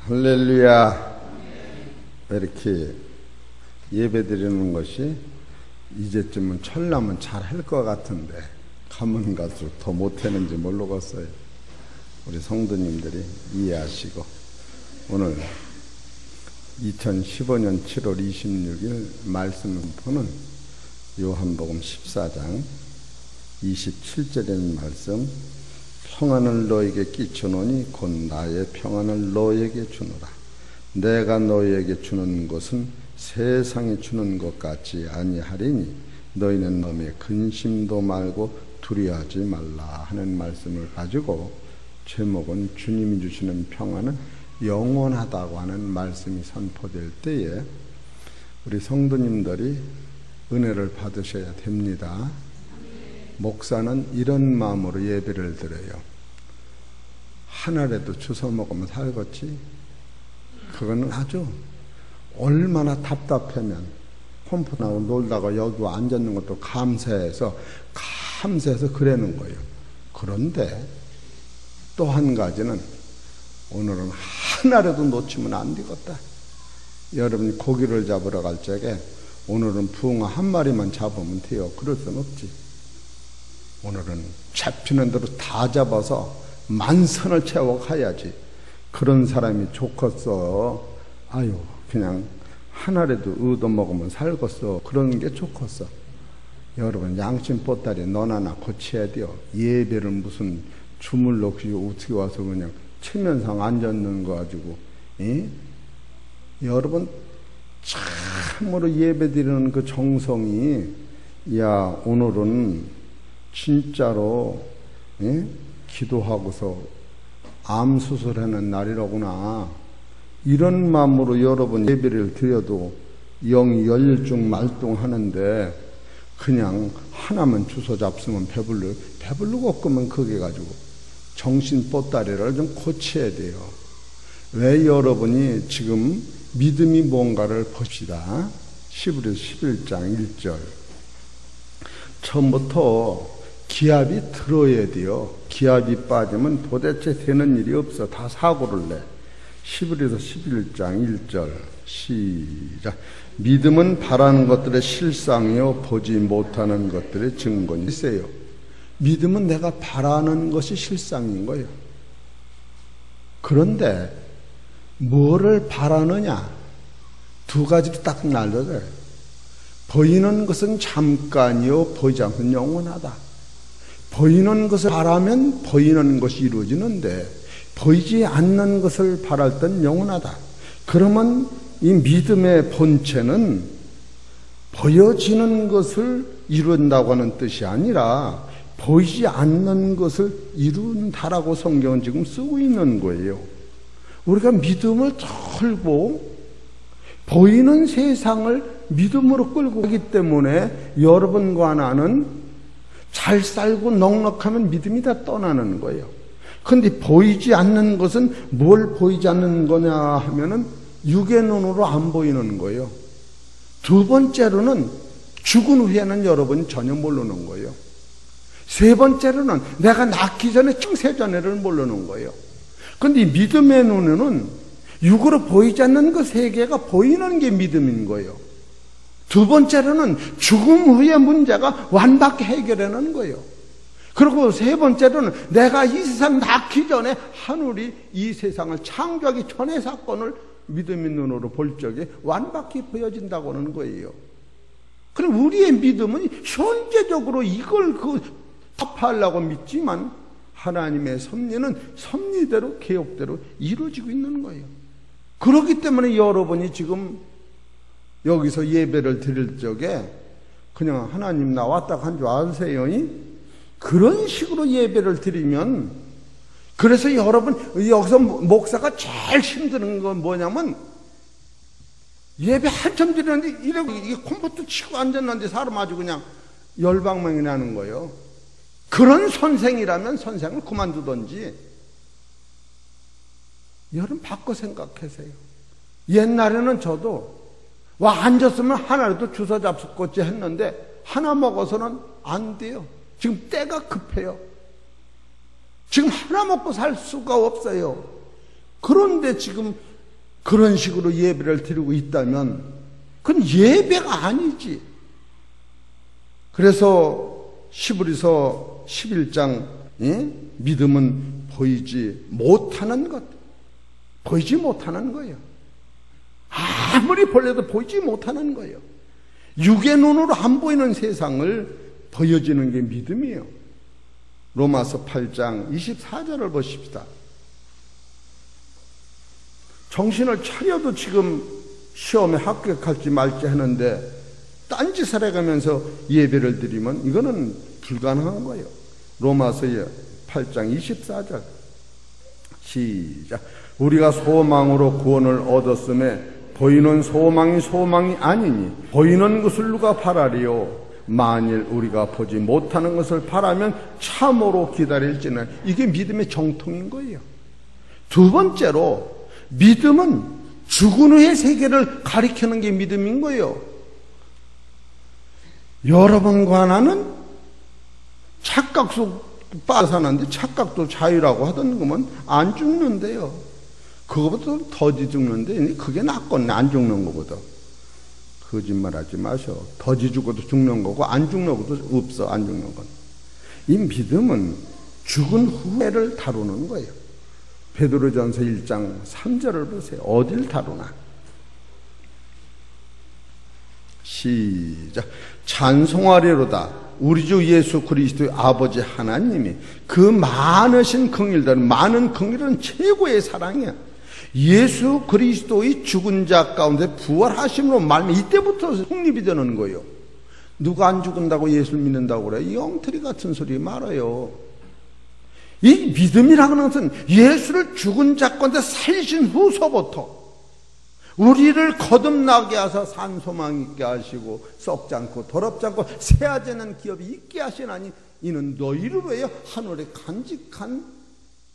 할렐루야. 이렇게 예배 드리는 것이 이제쯤은 철나면 잘 할 것 같은데 가면 갈수록 더 못하는지 모르겠어요. 우리 성도님들이 이해하시고, 오늘 2015년 7월 26일 말씀을 보는 요한복음 14장 27절의 말씀, 평안을 너에게 끼쳐노니 곧 나의 평안을 너에게 주노라. 내가 너에게 주는 것은 세상이 주는 것 같지 아니하리니 너희는 너의 근심도 말고 두려워하지 말라 하는 말씀을 가지고, 제목은 주님이 주시는 평안은 영원하다고 하는 말씀이 선포될 때에 우리 성도님들이 은혜를 받으셔야 됩니다. 목사는 이런 마음으로 예배를 드려요. 하나라도 주워 먹으면 살겠지? 그거는 아주 얼마나 답답하면 pom프나고 놀다가 여기 앉았는 것도 감사해서 그러는 거예요. 그런데 또 한 가지는, 오늘은 하나라도 놓치면 안 되겠다. 여러분이 고기를 잡으러 갈 적에 오늘은 붕어 한 마리만 잡으면 돼요. 그럴 순 없지. 오늘은 잡히는 대로 다 잡아서 만선을 채워 가야지. 그런 사람이 좋겠어. 아유, 그냥 하나라도 얻어먹으면 살겠어. 그런 게 좋겠어. 여러분, 양심 보따리 너나 고쳐야 돼요. 예배를 무슨 춤을 놓기 어떻게 와서 그냥 체면상 앉았는 거 가지고, 여러분 참으로 예배 드리는 그 정성이, 야, 오늘은 진짜로 기도하고서 암 수술하는 날이라구나, 이런 마음으로 여러분 예배를 드려도 영이 열중 말동하는데, 그냥 하나만 주워 잡수면 배부르고 끄면 그게 가지고 정신 보따리를 좀 고쳐야 돼요. 왜 여러분이 지금 믿음이 뭔가를 봅시다. 히브리서 11장 1절. 처음부터 기압이 들어야 돼요. 기압이 빠지면 도대체 되는 일이 없어. 다 사고를 내. 히브리서 11장 1절 시작. 믿음은 바라는 것들의 실상이요 보지 못하는 것들의 증거니 있어요. 믿음은 내가 바라는 것이 실상인 거예요. 그런데 뭐를 바라느냐, 두 가지로 딱 나눠져요. 보이는 것은 잠깐이요 보이지 않는 영원하다. 보이는 것을 바라면 보이는 것이 이루어지는데, 보이지 않는 것을 바랄 땐 영원하다. 그러면 이 믿음의 본체는 보여지는 것을 이룬다고 하는 뜻이 아니라 보이지 않는 것을 이룬다라고 성경은 지금 쓰고 있는 거예요. 우리가 믿음을 털고 보이는 세상을 믿음으로 끌고 가기 때문에 여러분과 나는 잘 살고 넉넉하면 믿음이 다 떠나는 거예요. 그런데 보이지 않는 것은 뭘 보이지 않는 거냐 하면은 육의 눈으로 안 보이는 거예요. 두 번째로는 죽은 후에는 여러분이 전혀 모르는 거예요. 세 번째로는 내가 낳기 전에 청세전에를 모르는 거예요. 그런데 이 믿음의 눈에는 육으로 보이지 않는 그 세계가 보이는 게 믿음인 거예요. 두 번째로는 죽음 후의 문제가 완벽히 해결하는 거예요. 그리고 세 번째로는 내가 이 세상 낳기 전에 하늘이 이 세상을 창조하기 전의 사건을 믿음의 눈으로 볼 적에 완벽히 보여진다고 하는 거예요. 그럼 우리의 믿음은 현재적으로 이걸 답하려고 믿지만, 하나님의 섭리는 섭리대로 계획대로 이루어지고 있는 거예요. 그렇기 때문에 여러분이 지금 여기서 예배를 드릴 적에 그냥 하나님 나 왔다 간 줄 아세요? 그런 식으로 예배를 드리면, 그래서 여러분 여기서 목사가 제일 힘드는 건 뭐냐면, 예배 한참 드리는데 이게 컴퓨터 치고 앉았는데 사람 아주 그냥 열방망이 나는 거예요. 그런 선생이라면 선생을 그만두던지, 여러분 바꿔 생각하세요. 옛날에는 저도 와 앉았으면 하나라도 주워 잡수겠지 했는데 하나 먹어서는 안 돼요. 지금 때가 급해요. 지금 하나 먹고 살 수가 없어요. 그런데 지금 그런 식으로 예배를 드리고 있다면 그건 예배가 아니지. 그래서 히브리서 11장 믿음은 보이지 못하는 것, 보이지 못하는 거예요. 아무리 볼래도 보이지 못하는 거예요. 육의 눈으로 안 보이는 세상을 보여지는 게 믿음이에요. 로마서 8장 24절을 보십시다. 정신을 차려도 지금 시험에 합격할지 말지 하는데 딴짓을 해가면서 예배를 드리면 이거는 불가능한 거예요. 로마서 8장 24절 시작. 우리가 소망으로 구원을 얻었음에 보이는 소망이 소망이 아니니 보이는 것을 누가 바라리요. 만일 우리가 보지 못하는 것을 바라면 참으로 기다릴지는. 이게 믿음의 정통인 거예요. 두 번째로 믿음은 죽은 후의 세계를 가리키는 게 믿음인 거예요. 여러분과 나는 착각 속 빠져 사는데 착각도 자유라고 하던 거면 안 죽는데요. 그거보다 더디 죽는데 그게 낫겠네, 안 죽는 거보다. 거짓말하지 마셔. 더디 죽어도 죽는 거고 안 죽는 것도 없어. 안 죽는 건. 이 믿음은 죽은 후에를 다루는 거예요. 베드로전서 1장 3절을 보세요. 어딜 다루나. 시작. 찬송하리로다. 우리 주 예수 그리스도의 아버지 하나님이 그 많으신 긍휼들, 많은 긍휼은 최고의 사랑이야. 예수 그리스도의 죽은 자 가운데 부활하심으로 말미 이때부터 성립이 되는 거예요. 누가 안 죽은다고 예수를 믿는다고 그래? 이 엉터리 같은 소리 말아요. 이 믿음이라는 것은 예수를 죽은 자 가운데 살리신 후서부터 우리를 거듭나게 하사 산소망 있게 하시고 썩지 않고 더럽지 않고 새하지 않는 기업이 있게 하시나니 이는 너희를 위하여 하늘에 간직한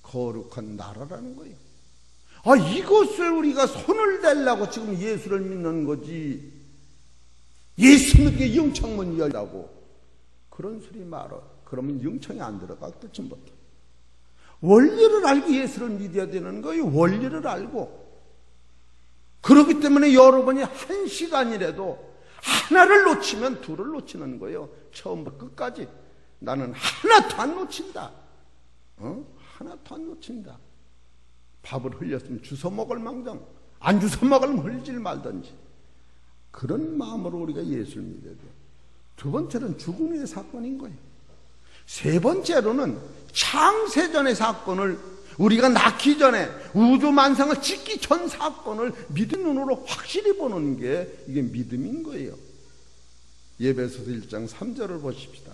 거룩한 나라라는 거예요. 이것을 우리가 손을 대려고 지금 예수를 믿는 거지. 예수 믿게 영창문 열라고 그런 소리 말아. 그러면 영창이 안 들어가. 처음부터 원리를 알고 예수를 믿어야 되는 거예요. 원리를 알고. 그렇기 때문에 여러분이 한 시간이라도 하나를 놓치면 둘을 놓치는 거예요. 처음부터 끝까지. 나는 하나도 안 놓친다. 하나도 안 놓친다. 밥을 흘렸으면 주워 먹을 망정, 안 주워 먹으면 흘리질 말든지. 그런 마음으로 우리가 예수를 믿어야 돼요. 두 번째는 죽은 후의 사건인 거예요. 세 번째로는 창세전의 사건을, 우리가 낳기 전에 우주 만상을 짓기 전 사건을 믿음 눈으로 확실히 보는 게 이게 믿음인 거예요. 예배소서 1장 3절을 보십시다.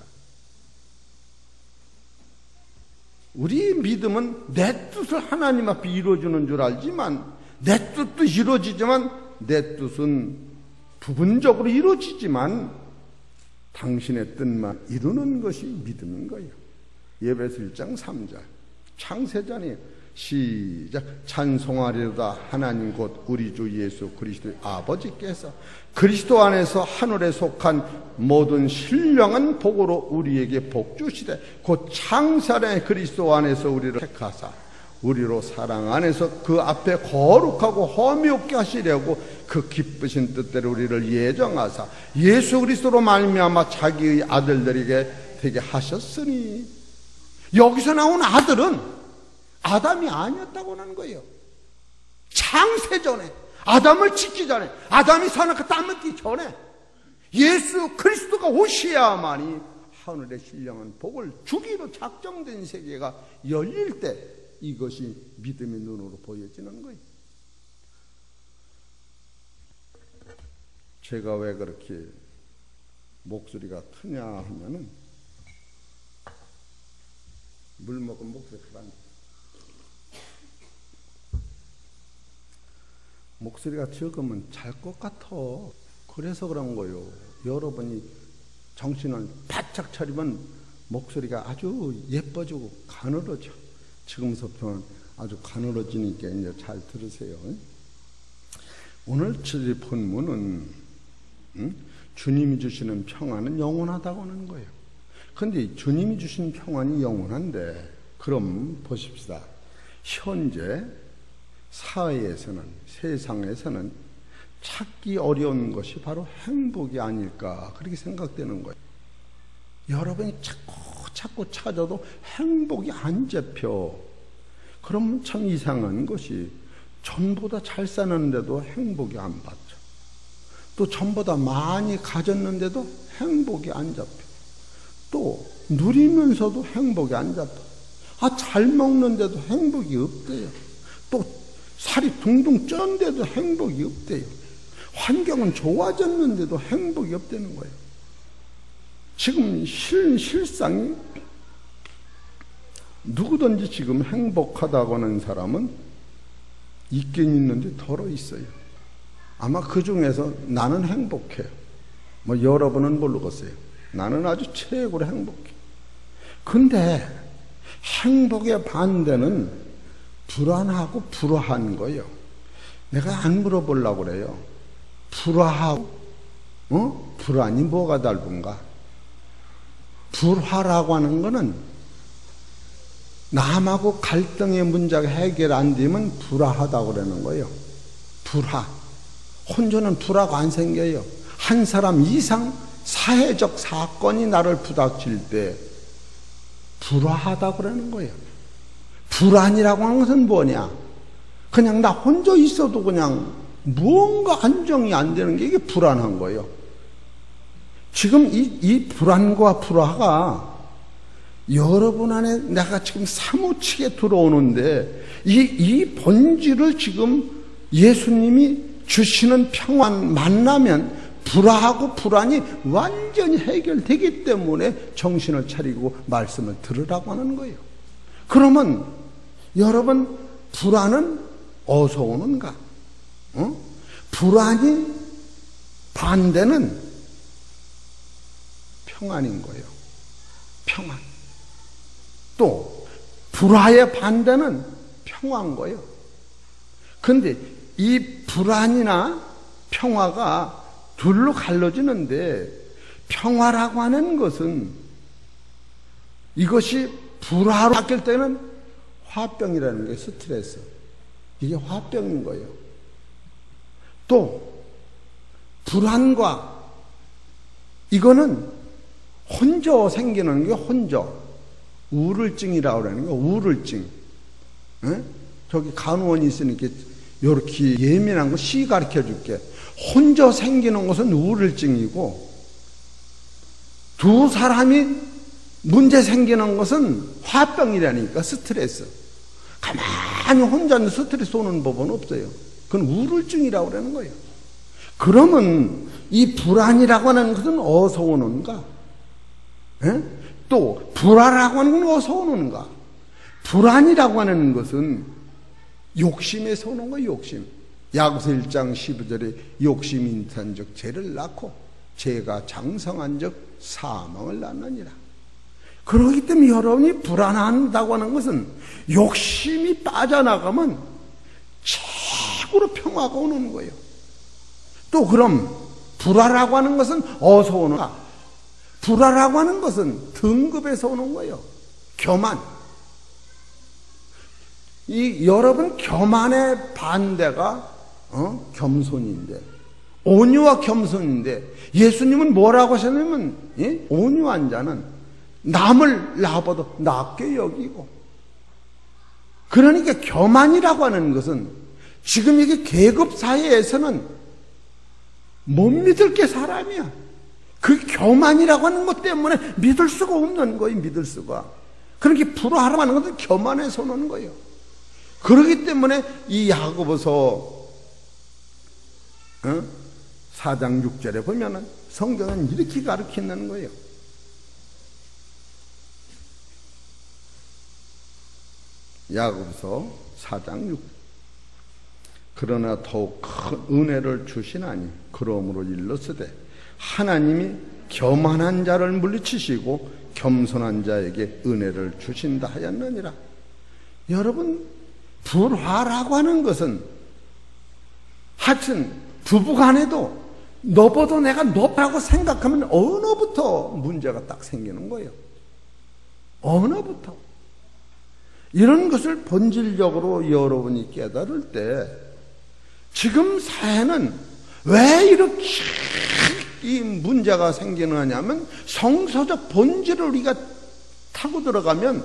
우리 믿음은 내 뜻을 하나님 앞에 이루어주는 줄 알지만, 내 뜻도 이루어지지만 내 뜻은 부분적으로 이루어지지만 당신의 뜻만 이루는 것이 믿음인 거예요. 예배소 1장 3절 창세전이에요. 시작. 찬송하리로다 하나님 곧 우리 주 예수 그리스도의 아버지께서 그리스도 안에서 하늘에 속한 모든 신령한 복으로 우리에게 복 주시되 곧 창세전에 그리스도 안에서 우리를 택하사 우리로 사랑 안에서 그 앞에 거룩하고 험이 없게 하시려고 그 기쁘신 뜻대로 우리를 예정하사 예수 그리스도로 말미암아 자기의 아들들에게 되게 하셨으니. 여기서 나온 아들은 아담이 아니었다고 하는 거예요. 창세전에, 아담을 짓기 전에, 아담이 사놓고 땀 먹기 전에 예수 그리스도가 오셔야만이 하늘의 신령한 복을 주기로 작정된 세계가 열릴 때 이것이 믿음의 눈으로 보여지는 거예요. 제가 왜 그렇게 목소리가 크냐 하면은 물 먹으면 목소리가 안 돼. 목소리가 적으면 잘 것 같아. 그래서 그런 거예요. 여러분이 정신을 바짝 차리면 목소리가 아주 예뻐지고 가늘어져. 지금부터는 아주 가늘어지니까 이제 잘 들으세요. 오늘 주의 본문은 주님이 주시는 평안은 영원하다고 하는 거예요. 그런데 주님이 주신 평안이 영원한데, 그럼 보십시다. 현재 사회에서는, 세상에서는 찾기 어려운 것이 바로 행복이 아닐까 그렇게 생각되는 거예요. 여러분이 자꾸 찾아도 행복이 안 잡혀. 그러면 참 이상한 것이 전보다 잘 사는데도 행복이 안 받죠. 또 전보다 많이 가졌는데도 행복이 안 잡혀. 또 누리면서도 행복이 안 잡혀. 잘 먹는데도 행복이 없대요. 또 살이 둥둥 쪘는데도 행복이 없대요. 환경은 좋아졌는데도 행복이 없다는 거예요. 지금 실상이 누구든지 지금 행복하다고 하는 사람은 있긴 있는데 덜어 있어요. 아마 그 중에서 나는 행복해요. 여러분은 모르겠어요. 나는 아주 최고로 행복해. 근데 행복의 반대는 불안하고 불화한 거예요. 내가 안 물어보려고 그래요. 불화하고 불안이 뭐가 다른가? 불화라고 하는 거는 남하고 갈등의 문제가 해결 안 되면 불화하다고 그러는 거예요. 불화. 혼자는 불화가 안 생겨요. 한 사람 이상 사회적 사건이 나를 부닥칠 때 불화하다고 그러는 거예요. 불안이라고 하는 것은 뭐냐? 그냥 나 혼자 있어도 그냥 무언가 안정이 안 되는 게 이게 불안한 거예요. 지금 이 불안과 불화가 여러분 안에 내가 지금 사무치게 들어오는데 이 본질을 지금 예수님이 주시는 평안 만나면 불화하고 불안이 완전히 해결되기 때문에 정신을 차리고 말씀을 들으라고 하는 거예요. 그러면 여러분 불안은 어디서 오는가? 불안이 반대는 평안인 거예요. 평안. 또 불화의 반대는 평화인 거예요. 그런데 이 불안이나 평화가 둘로 갈라지는데 평화라고 하는 것은 이것이 불화로 바뀔 때는 화병이라는 게 스트레스. 이게 화병인 거예요. 또 불안과 이거는 혼자 생기는 게 혼자 우울증이라고 그러는 거예요. 우울증. 저기 간호원이 있으니까 이렇게 예민한 거 시 가르쳐 줄게. 혼자 생기는 것은 우울증이고 두 사람이 문제 생기는 것은 화병이라니까 스트레스. 가만히 혼자 있는 스트레스 오는 법은 없어요. 그건 우울증이라고 그러는 거예요. 그러면 이 불안이라고 하는 것은 어디서 오는가? 또 불화라고 하는 건 어디서 오는가? 불안이라고 하는 것은 욕심에서 오는 거예요. 욕심. 야고보서 1장 12절에 욕심이 인탄적 죄를 낳고 죄가 장성한 적 사망을 낳느니라. 그렇기 때문에 여러분이 불안한다고 하는 것은 욕심이 빠져나가면 최고로 평화가 오는 거예요. 또 그럼 불화라고 하는 것은 어디서 오는가? 불화라고 하는 것은 등급에서 오는 거예요. 교만. 여러분 교만의 반대가 겸손인데, 온유와 겸손인데, 예수님은 뭐라고 하셨냐면 온유한 자는 남을 나보다 낮게 여기고, 그러니까 교만이라고 하는 것은 지금 이게 계급 사회에서는 못 믿을 게 사람이야. 그 교만이라고 하는 것 때문에 믿을 수가 없는 거예요. 믿을 수가. 그렇게 불화하라고 하는 것은 교만에서 오는 거예요. 그렇기 때문에 이 야고보서 4장 6절에 보면은 성경은 이렇게 가르치는 거예요. 야고보서 4장 6. 그러나 더욱 큰 은혜를 주시나니 그러므로 일렀으되 하나님이 교만한 자를 물리치시고 겸손한 자에게 은혜를 주신다 하였느니라. 여러분, 불화라고 하는 것은 하여튼 부부간에도 너보다 내가 높다고 생각하면 어느부터 문제가 딱 생기는 거예요. 어느부터. 이런 것을 본질적으로 여러분이 깨달을 때 지금 사회는 왜 이렇게 이 문제가 생기느냐 하면 성서적 본질을 우리가 타고 들어가면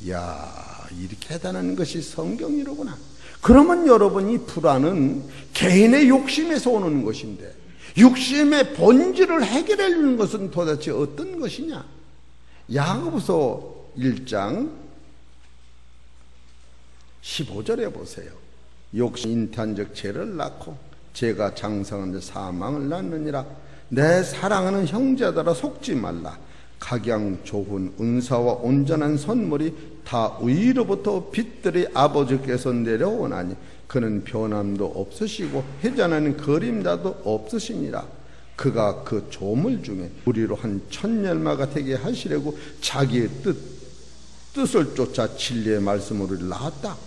이야, 이렇게 해당하는 것이 성경이로구나. 그러면 여러분이 불안은 개인의 욕심에서 오는 것인데 욕심의 본질을 해결해 주는 것은 도대체 어떤 것이냐? 야고보서 1장 15절에 보세요. 욕심 인탄적 죄를 낳고 죄가 장성한 데 사망을 낳느니라. 내 사랑하는 형제들아 속지 말라. 각양 좋은 은사와 온전한 선물이 다 위로부터 빛들이 아버지께서 내려오나니 그는 변함도 없으시고 회전하는 그림자도 없으시니라. 그가 그 조물 중에 우리로 한 천년마가 되게 하시려고 자기의 뜻을 쫓아 진리의 말씀으로 낳았다.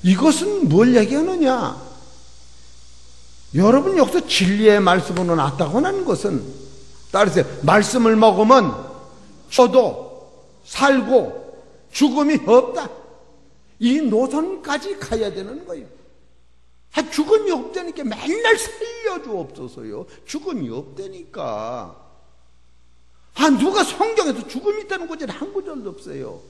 이것은 뭘 얘기하느냐? 여러분 여기서 진리의 말씀으로 낳았다고 하는 것은 따르세요. 말씀을 먹으면 저도 살고 죽음이 없다. 이 노선까지 가야 되는 거예요. 죽음이 없다니까 맨날 살려주옵소서요. 죽음이 없다니까. 누가 성경에서 죽음이 있다는 구절이 한 구절도 없어요.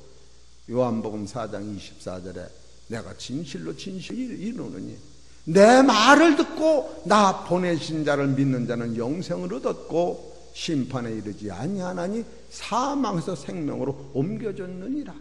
요한복음 4장 24절에 내가 진실로 이르노니 내 말을 듣고 나 보내신 자를 믿는 자는 영생을 얻었고 심판에 이르지 아니하나니 사망에서 생명으로 옮겨졌느니라.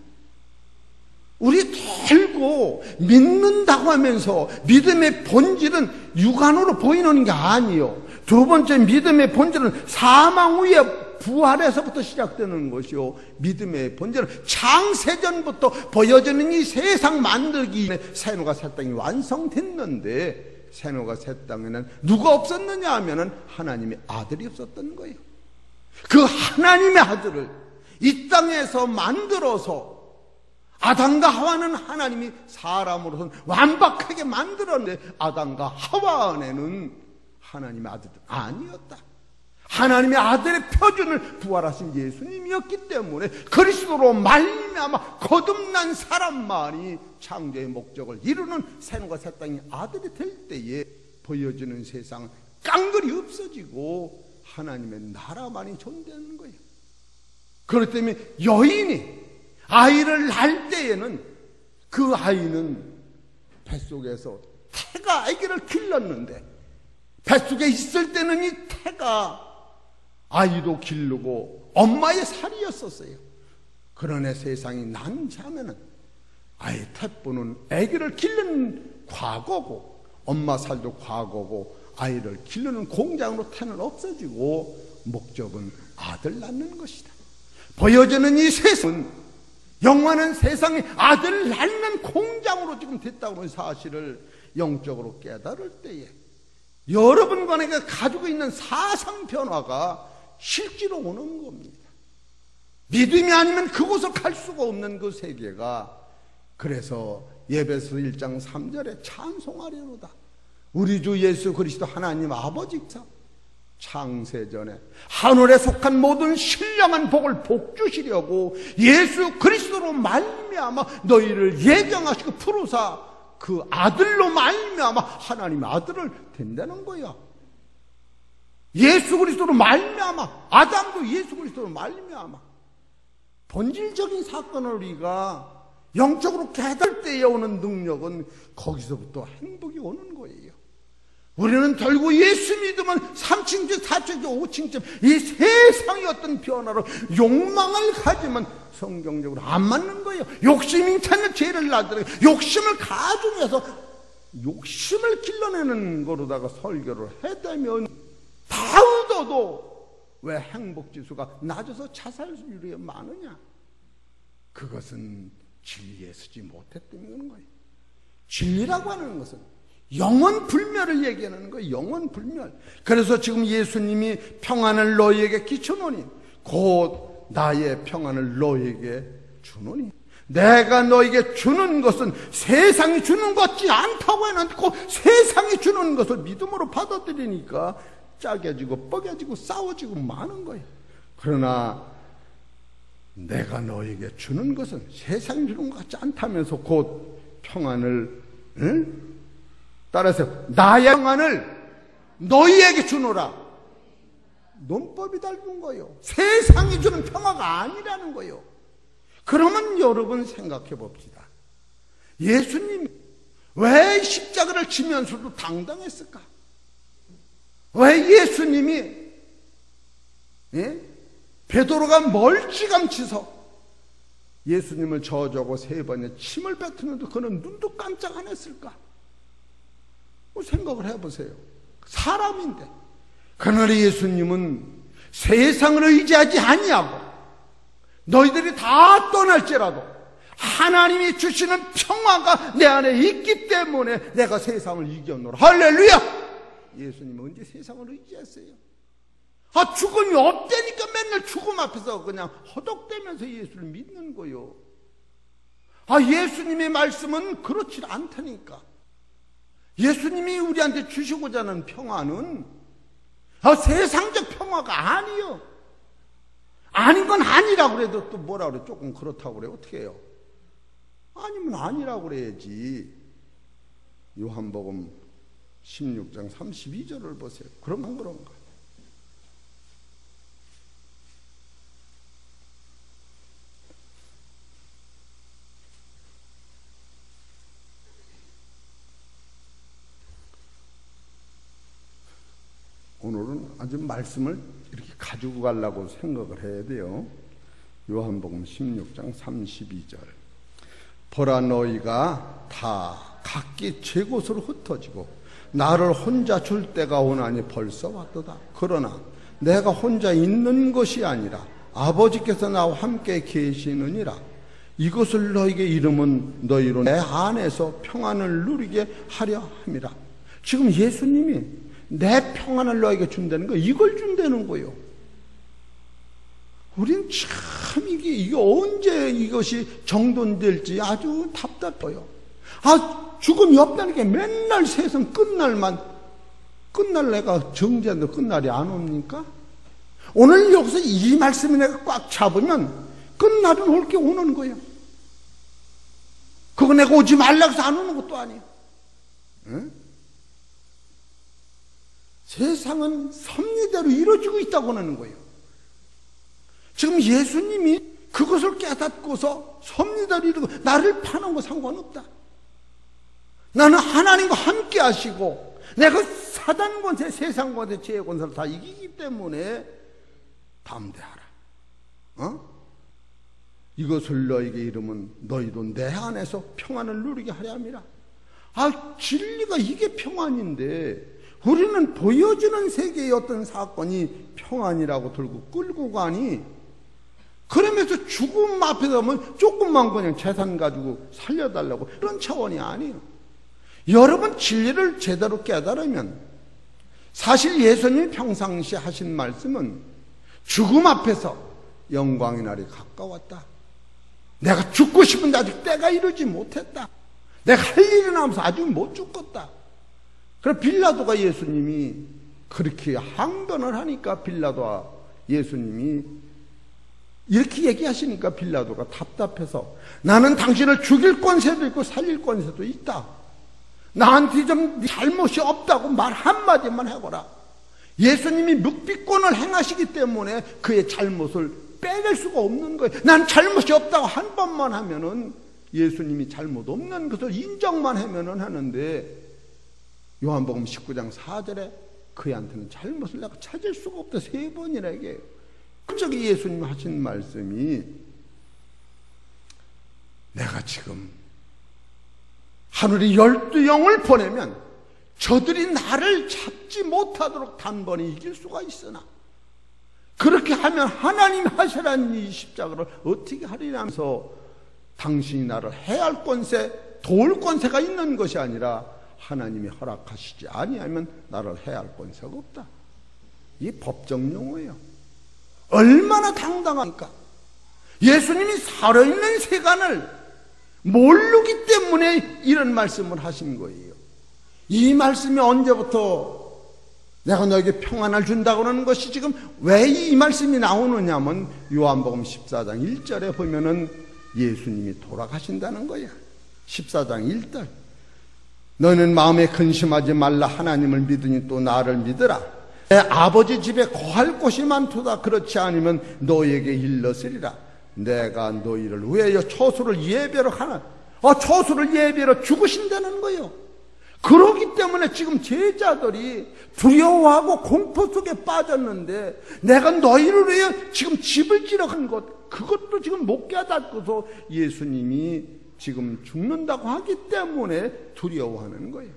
우리 들고 믿는다고 하면서 믿음의 본질은 육안으로 보이는 게 아니요. 두 번째 믿음의 본질은 사망 후에 부활에서부터 시작되는 것이요. 믿음의 본질은 창세전부터 보여지는 이 세상 만들기 전에 새노가 새 땅이 완성됐는데 새노가 새 땅에는 누가 없었느냐 하면은 하나님의 아들이 없었던 거예요. 그 하나님의 아들을 이 땅에서 만들어서 아담과 하와는 하나님이 사람으로서는 완벽하게 만들었는데 아담과 하와 안에는 하나님의 아들은 아니었다. 하나님의 아들의 표준을 부활하신 예수님이었기 때문에 그리스도로 말미암아 거듭난 사람만이 창조의 목적을 이루는 새노가 새 땅의 아들이 될 때에 보여지는 세상은 깡그리 없어지고 하나님의 나라만이 존재하는 거예요. 그렇기 때문에 여인이 아이를 낳을 때에는 그 아이는 뱃속에서 태가 아기를 길렀는데 뱃속에 있을 때는 이 태가 아이도 기르고 엄마의 살이었었어요. 그러나 세상이 난 자면은 아이 태뿐은 아기를 기르는 과거고 엄마 살도 과거고 아이를 기르는 공장으로 태는 없어지고 목적은 아들 낳는 것이다. 보여지는 이 세상은 영원한 세상에 아들 낳는 공장으로 지금 됐다고 하는 사실을 영적으로 깨달을 때에 여러분과 내가 가지고 있는 사상 변화가 실제로 오는 겁니다. 믿음이 아니면 그곳을 갈 수가 없는 그 세계가 그래서 예배서 1장 3절에 찬송하려노다. 우리 주 예수 그리스도 하나님 아버지사 창세전에 하늘에 속한 모든 신령한 복을 복주시려고 예수 그리스도로 말미암아 너희를 예정하시고 부르사 그 아들로 말미암아 하나님의 아들을 된다는 거야. 예수 그리스도로 말미암아 아담도 예수 그리스도로 말미암아 본질적인 사건을 우리가 영적으로 깨달을 때에 오는 능력은 거기서부터 행복이 오는 거예요. 우리는 결국 예수 믿으면 3층집, 4층집, 5층집 이 세상의 어떤 변화로 욕망을 가지면 성경적으로 안 맞는 거예요. 욕심이 찾는 죄를 낳더라도 욕심을 가중해서 욕심을 길러내는 거로다가 설교를 했다면 다우더도 왜 행복지수가 낮아서 자살률이 많으냐? 그것은 진리에 서지 못했다는 거예요. 진리라고 하는 것은 영원 불멸을 얘기하는 거예요. 영원 불멸. 그래서 지금 예수님이 평안을 너희에게 끼쳐노니 곧 나의 평안을 너희에게 주노니 내가 너희에게 주는 것은 세상이 주는 것 같지 않다고 해놓고 세상이 주는 것을 믿음으로 받아들이니까 짜겨지고 뻐겨지고 싸워지고 많은 거예요. 그러나 내가 너에게 주는 것은 세상이 주는 것 같지 않다면서 곧 평안을, 따라서 나의 평안을 너희에게 주노라. 논법이 닮은 거예요. 세상이 주는 평화가 아니라는 거예요. 그러면 여러분 생각해 봅시다. 예수님 왜 십자가를 지면서도 당당했을까? 왜 예수님이 베드로가 멀찌감치서 예수님을 저주하고 3번의 침을 뱉으면서 그는 눈도 깜짝 안 했을까? 생각을 해보세요. 사람인데. 그러나 예수님은 세상을 의지하지 아니하고 너희들이 다 떠날지라도 하나님이 주시는 평화가 내 안에 있기 때문에 내가 세상을 이겨노라. 할렐루야! 예수님은 언제 세상을 의지했어요? 죽음이 없다니까 맨날 죽음 앞에서 그냥 허덕대면서 예수를 믿는 거요. 예수님의 말씀은 그렇지 않다니까. 예수님이 우리한테 주시고자 하는 평화는 세상적 평화가 아니요. 아닌 건 아니라고 그래도 또 뭐라 그래? 조금 그렇다고 그래. 어떻게 해요? 아니면 아니라고 그래야지. 요한복음 16장 32절을 보세요. 그런가? 오늘은 아주 말씀을 이렇게 가지고 가려고 생각을 해야 돼요. 요한복음 16장 32절. 보라, 너희가 다 각기 제 곳으로 흩어지고 나를 혼자 줄 때가 오나니 벌써 왔도다. 그러나 내가 혼자 있는 것이 아니라 아버지께서 나와 함께 계시느니라. 이것을 너희에게 이름은 너희로 내 안에서 평안을 누리게 하려 함이라. 지금 예수님이 내 평안을 너에게 준다는 거, 이걸 준다는 거예요. 우린 참 이게 언제 이것이 정돈될지 아주 답답해요. 죽음이 없다는 게 맨날 세상 끝날 내가 정죄한다 끝날이 안 옵니까? 오늘 여기서 이 말씀을 내가 꽉 잡으면 끝날은 올 게 오는 거예요. 그거 내가 오지 말라고 해서 안 오는 것도 아니에요. 응? 세상은 섭리대로 이루어지고 있다고 하는 거예요. 지금 예수님이 그것을 깨닫고서 섭리대로 이루고 나를 파는 거 상관없다. 나는 하나님과 함께 하시고 내가 사단 권세, 세상 권세, 죄의 권세를 다 이기기 때문에 담대하라. 이것을 너에게 이름은 너희도 내 안에서 평안을 누리게 하려 함이라. 진리가 이게 평안인데 우리는 보여주는 세계의 어떤 사건이 평안이라고 들고 끌고 가니, 그러면서 죽음 앞에 서면 조금만 그냥 재산 가지고 살려달라고 그런 차원이 아니에요. 여러분 진리를 제대로 깨달으면 사실 예수님이 평상시에 하신 말씀은 죽음 앞에서 영광의 날이 가까웠다. 내가 죽고 싶은데 아직 때가 이르지 못했다. 내가 할 일이 남아서 아직 못 죽겠다. 그래서 빌라도가 예수님이 그렇게 항변을 하니까 빌라도와 예수님이 이렇게 얘기하시니까 빌라도가 답답해서 나는 당신을 죽일 권세도 있고 살릴 권세도 있다. 나한테 좀 잘못이 없다고 말 한마디만 해보라. 예수님이 묵비권을 행하시기 때문에 그의 잘못을 빼낼 수가 없는 거예요. 난 잘못이 없다고 한 번만 하면은 예수님이 잘못 없는 것을 인정만 하면은 하는데, 요한복음 19장 4절에 그한테는 잘못을 내가 찾을 수가 없다 3번이나 얘기해요. 갑자기 예수님 하신 말씀이, 내가 지금 하늘에 12영을 보내면 저들이 나를 잡지 못하도록 단번에 이길 수가 있으나 그렇게 하면 하나님이 하시라는 이 십자가를 어떻게 하리라면서 당신이 나를 해할 권세, 도울 권세가 있는 것이 아니라 하나님이 허락하시지 아니하면 나를 해할 권세가 없다. 이 법정 용어예요. 얼마나 당당합니까? 예수님이 살아있는 세간을 모르기 때문에 이런 말씀을 하신 거예요. 이 말씀이 언제부터 내가 너에게 평안을 준다고 하는 것이 지금 왜 이 말씀이 나오느냐면 요한복음 14장 1절에 보면은 예수님이 돌아가신다는 거야. 14장 1절. 너는 마음에 근심하지 말라. 하나님을 믿으니 또 나를 믿으라. 내 아버지 집에 거할 곳이 많도다. 그렇지 않으면 너에게 일렀으리라. 내가 너희를 위하여 처소를 예배로 하나. 처소를 예배로 죽으신다는 거예요. 그렇기 때문에 지금 제자들이 두려워하고 공포 속에 빠졌는데, 내가 너희를 위해 지금 집을 지러 간 것, 그것도 지금 못 깨닫고서 예수님이 지금 죽는다고 하기 때문에 두려워하는 거예요.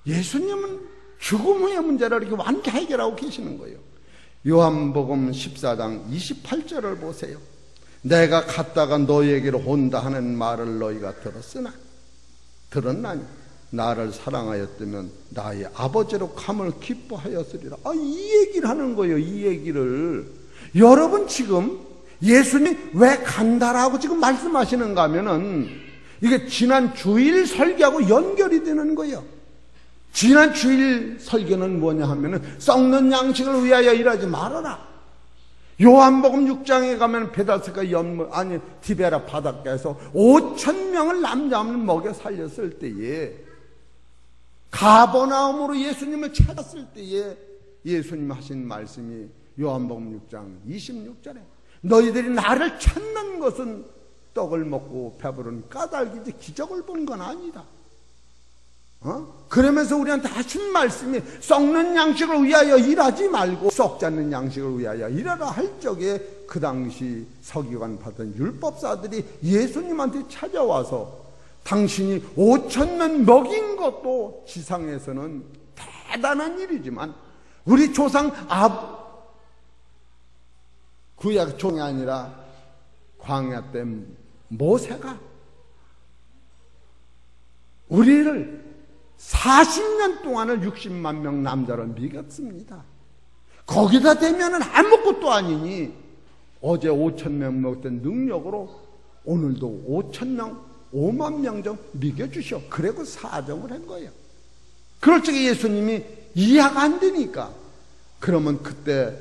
예수님은 죽음의 문제를 이렇게 완전히 해결하고 계시는 거예요. 요한복음 14장 28절을 보세요. 내가 갔다가 너희에게로 온다 하는 말을 너희가 들었나니 나를 사랑하였다면 나의 아버지로 감을 기뻐하였으리라. 이 얘기를 하는 거예요. 이 얘기를. 여러분, 지금 예수님 왜 간다라고 지금 말씀하시는가 하면은 이게 지난 주일 설교하고 연결이 되는 거예요. 지난 주일 설교는 뭐냐 하면은 썩는 양식을 위하여 일하지 말아라. 요한복음 6장에 가면 베다스가 디베라 바닷가에서 5,000명을 남자 없는 먹여 살렸을 때에, 가버나움으로 예수님을 찾았을 때에 예수님 하신 말씀이 요한복음 6장 26절에 너희들이 나를 찾는 것은 떡을 먹고 배부른 까닭이지 기적을 본 건 아니다. 그러면서 우리한테 하신 말씀이 썩는 양식을 위하여 일하지 말고 썩지 않는 양식을 위하여 일하라 할 적에, 그 당시 서기관 받은 율법사들이 예수님한테 찾아와서 당신이 5,000명 먹인 것도 지상에서는 대단한 일이지만 우리 조상 구약 종이 아니라 광야 때 모세가 우리를 40년 동안을 60만 명 남자를 먹였습니다. 거기다 대면은 아무것도 아니니 어제 5,000명 먹던 능력으로 오늘도 5만 명 좀 먹여주셔. 그리고 사정을 한 거예요. 그럴 적에 예수님이 이해가 안 되니까, 그러면 그때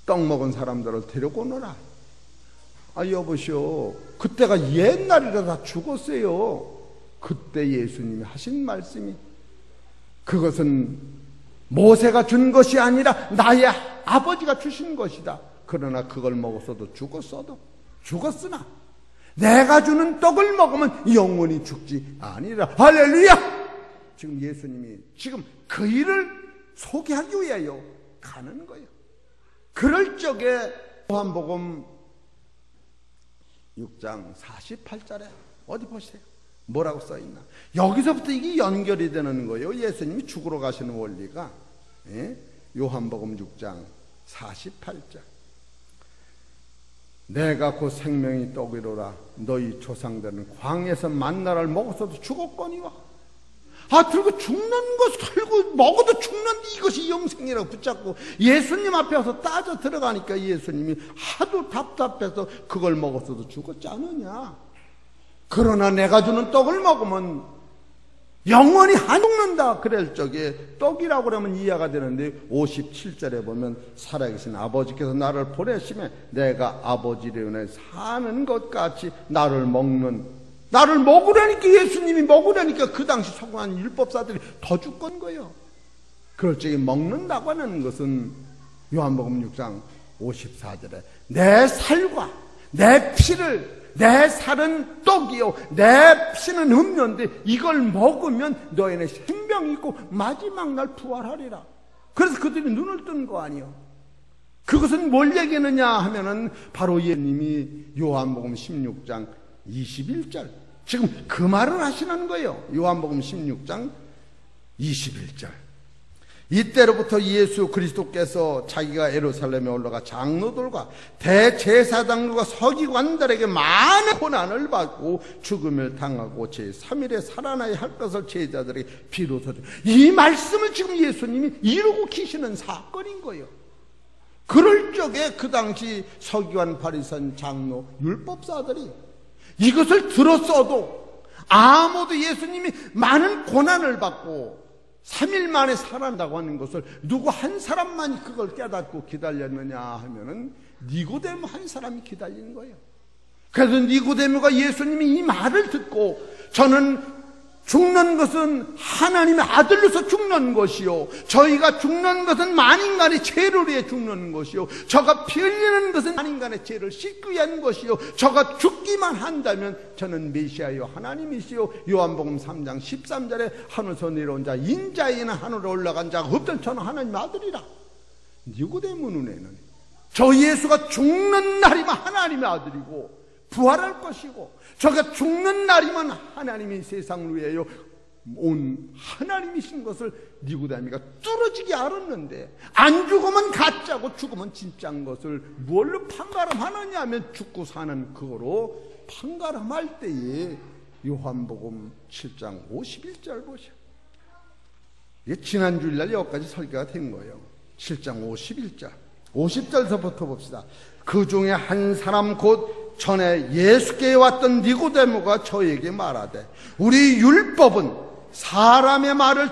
떡 먹은 사람들을 데리고 오너라. 여보시오, 그때가 옛날이라 다 죽었어요. 그때 예수님이 하신 말씀이, 그것은 모세가 준 것이 아니라 나의 아버지가 주신 것이다. 그러나 그걸 먹었어도 죽었으나 내가 주는 떡을 먹으면 영원히 죽지 아니라. 할렐루야! 지금 예수님이 지금 그 일을 소개하기 위하여 가는 거예요. 그럴 적에 요한복음 6장 48절에 어디 보세요. 뭐라고 써있나? 여기서부터 이게 연결이 되는 거예요. 예수님이 죽으러 가시는 원리가. 요한복음 6장 48절. 내가 곧 생명의 떡이로라. 너희 조상들은 광야에서 만나를 먹었어도 죽었거니와. 들고 죽는 거 들고 먹어도 죽는데 이것이 영생이라고 붙잡고 예수님 앞에 와서 따져 들어가니까 예수님이 하도 답답해서 그걸 먹었어도 죽었지 않느냐. 그러나 내가 주는 떡을 먹으면 영원히 안 죽는다. 그럴 적에 떡이라고 그러면 이해가 되는데 57절에 보면 살아계신 아버지께서 나를 보내시면 내가 아버지를 위해 사는 것 같이 나를 먹으라니까, 예수님이 먹으라니까 그 당시 성공한 율법사들이 더 죽건 거예요. 그럴 적에 먹는다고 하는 것은 요한복음 6장 54절에 내 살과 내 피를, 내 살은 떡이요 내 피는 음료인데 이걸 먹으면 너희는 생명이 있고 마지막 날 부활하리라. 그래서 그들이 눈을 뜬 거 아니에요. 그것은 뭘 얘기하느냐 하면은 바로 예수님이 요한복음 16장 21절 지금 그 말을 하시는 거예요. 요한복음 16장 21절. 이때로부터 예수 그리스도께서 자기가 예루살렘에 올라가 장로들과 대제사장들과 서기관들에게 많은 고난을 받고 죽음을 당하고 제3일에 살아나야 할 것을 제자들에게 비로소, 이 말씀을 지금 예수님이 이루고 계시는 사건인 거예요. 그럴 적에 그 당시 서기관, 바리새인, 장로, 율법사들이 이것을 들었어도 아무도 예수님이 많은 고난을 받고 3일 만에 살아난다고 하는 것을 누구 한 사람만이 그걸 깨닫고 기다렸느냐 하면은 니고데모 한 사람이 기다리는 거예요. 그래서 니고데모가 예수님이 이 말을 듣고 저는 죽는 것은 하나님의 아들로서 죽는 것이요, 저희가 죽는 것은 만인간의 죄를 위해 죽는 것이요, 저가 피 흘리는 것은 만인간의 죄를 씻기 위한 것이요, 저가 죽기만 한다면 저는 메시아요 하나님이시요, 요한복음 3장 13절에 하늘에서 내려온 자 인자에는 하늘에 올라간 자가 없던 저는 하나님의 아들이라. 니고데모 눈에는 저 예수가 죽는 날이면 하나님의 아들이고 부활할 것이고, 저가 죽는 날이면 하나님이 세상을 위하여 온 하나님이신 것을 니고데모가 뚫어지게 알았는데, 안 죽으면 가짜고 죽으면 진짜인 것을 뭘로 판가름하느냐 하면 죽고 사는 그거로 판가름할 때에 요한복음 7장 51절 보셔. 이게 지난 주일날 여기까지 설교가 된 거예요. 7장 51절 50절서부터 봅시다. 그 중에 한 사람 곧 전에 예수께 왔던 니고데모가 저에게 말하되, 우리 율법은 사람의 말을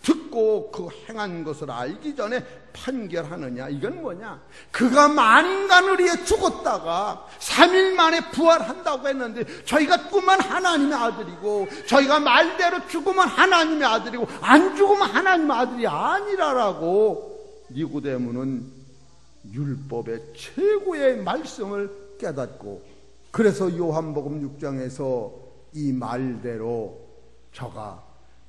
듣고 그 행한 것을 알기 전에 판결하느냐. 이건 뭐냐, 그가 만인간을 위해 죽었다가 3일 만에 부활한다고 했는데, 저희가 죽으면 하나님의 아들이고, 저희가 말대로 죽으면 하나님의 아들이고, 안 죽으면 하나님의 아들이 아니라라고 니고데모는 율법의 최고의 말씀을 깨닫고, 그래서 요한복음 6장에서 이 말대로 저가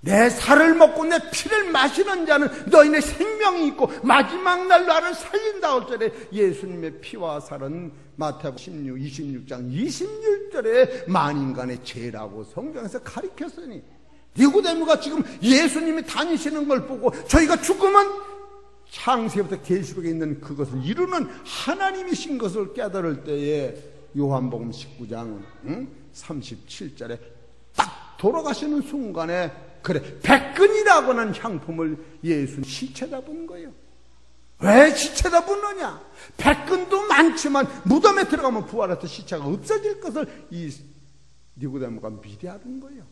내 살을 먹고 내 피를 마시는 자는 너희네 생명이 있고 마지막 날 나를 살린다 할 절에 예수님의 피와 살은 마태복음 26장 26절에 만인간의 죄라고 성경에서 가리켰으니, 니고데모가 지금 예수님이 다니시는 걸 보고 저희가 죽으면 창세부터 계시록에 있는 그것을 이루는 하나님이신 것을 깨달을 때에 요한복음 19장 37절에 딱 돌아가시는 순간에, 그래, 백근이라고 하는 향품을 예수 시체다 본 거예요. 왜 시체다 붓느냐? 백근도 많지만 무덤에 들어가면 부활해서 시체가 없어질 것을 이 니고데모가 미리 알은 거예요.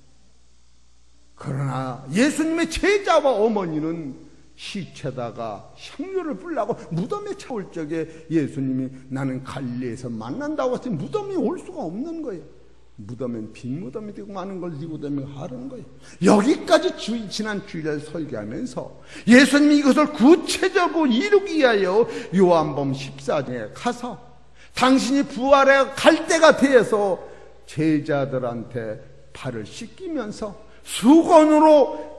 그러나 예수님의 제자와 어머니는 시체다가 향료를 뿌리려고 무덤에 차올 적에 예수님이 나는 갈릴리에서 만난다고 했더니 무덤이 올 수가 없는 거예요. 무덤엔 빈 무덤이 되고 많은 걸 니고데모가 하는 거예요. 여기까지 지난 주일날 설교하면서 예수님이 이것을 구체적으로 이루기 위하여 요한복음 14장에 가서 당신이 부활해 갈 때가 되어서 제자들한테 발을 씻기면서 수건으로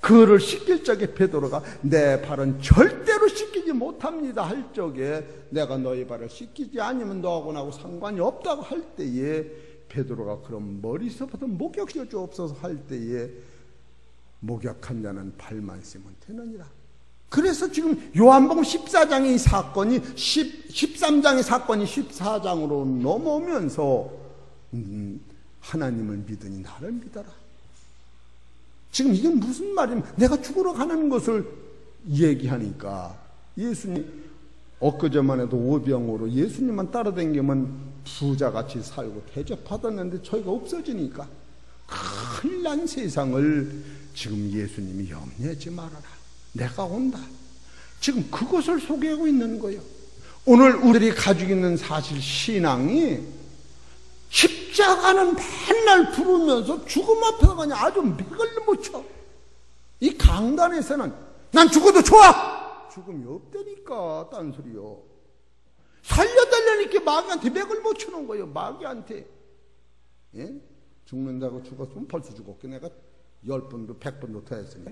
그를 씻길 적에 베드로가 내 발은 절대로 씻기지 못합니다 할 적에, 내가 너희 발을 씻기지 않으면 너하고 나하고 상관이 없다고 할 때에 베드로가 그럼 머리서부터 목욕시켜 주옵소서 할 때에, 목욕한 자는 발만 씻으면 되느니라. 그래서 지금 요한복음 14장의 사건이 13장의 사건이 14장으로 넘어오면서 하나님을 믿으니 나를 믿어라. 지금 이게 무슨 말이냐면, 내가 죽으러 가는 것을 얘기하니까 예수님 엊그제만 해도 오병으로 예수님만 따라다니면 부자같이 살고 대접받았는데 저희가 없어지니까 큰일 난 세상을 지금 예수님이 염려하지 말아라, 내가 온다. 지금 그것을 소개하고 있는 거예요. 오늘 우리들이 가지고 있는 사실 신앙이 십자가는 맨날 부르면서 죽음 앞에 가냐 아주 맥을 못 쳐. 이 강단에서는 난 죽어도 좋아, 죽음이 없다니까 딴소리요. 살려달라니까 마귀한테 맥을 못 쳐놓은 거예요. 마귀한테. 예? 죽는다고 죽었으면 벌써 죽었게 내가 10번도 100번도 더 했으니.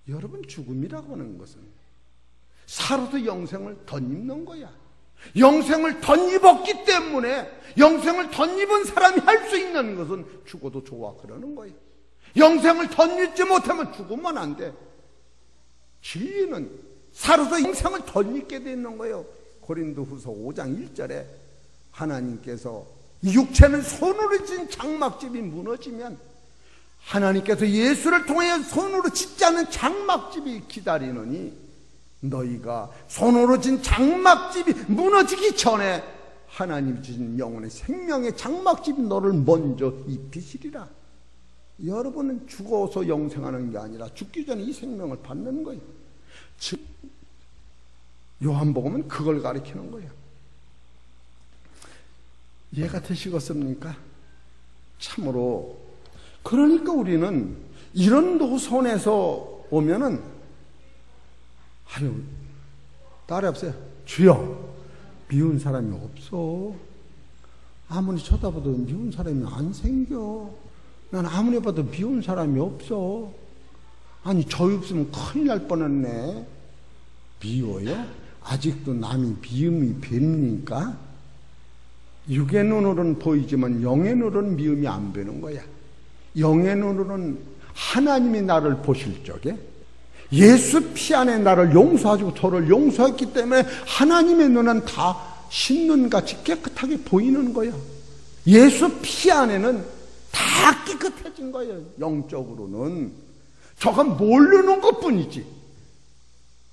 여러분, 죽음이라고 하는 것은 살아서 영생을 덧입는 거야. 영생을 덧입었기 때문에, 영생을 덧입은 사람이 할 수 있는 것은 죽어도 좋아 그러는 거예요. 영생을 덧입지 못하면 죽으면 안 돼. 진리는 살아서 영생을 덧입게 돼 있는 거예요. 고린도후서 5장 1절에 하나님께서 육체는 손으로 진 장막집이 무너지면 하나님께서 예수를 통해 손으로 짓지 않은 장막집이 기다리느니, 너희가 손으로 진 장막집이 무너지기 전에 하나님이 주신 영혼의 생명의 장막집이 너를 먼저 입히시리라. 여러분은 죽어서 영생하는 게 아니라 죽기 전에 이 생명을 받는 거예요. 즉 요한복음은 그걸 가리키는 거예요. 이해가 되시겠습니까? 참으로 그러니까 우리는 이런 노선에서 오면은 딸이 없어요. 주여, 미운 사람이 없어. 아무리 쳐다봐도 미운 사람이 안 생겨. 난 아무리 봐도 미운 사람이 없어. 아니 저희 없으면 큰일 날 뻔했네. 미워요? 아직도 남이 미움이 뵙니까? 육의 눈으로는 보이지만 영의 눈으로는 미움이 안 보이는 거야. 영의 눈으로는 하나님이 나를 보실 적에 예수 피 안에 나를 용서하시고 저를 용서했기 때문에 하나님의 눈은 다 신눈같이 깨끗하게 보이는 거야. 예수 피 안에는 다 깨끗해진 거예요. 영적으로는. 저가 모르는 것뿐이지.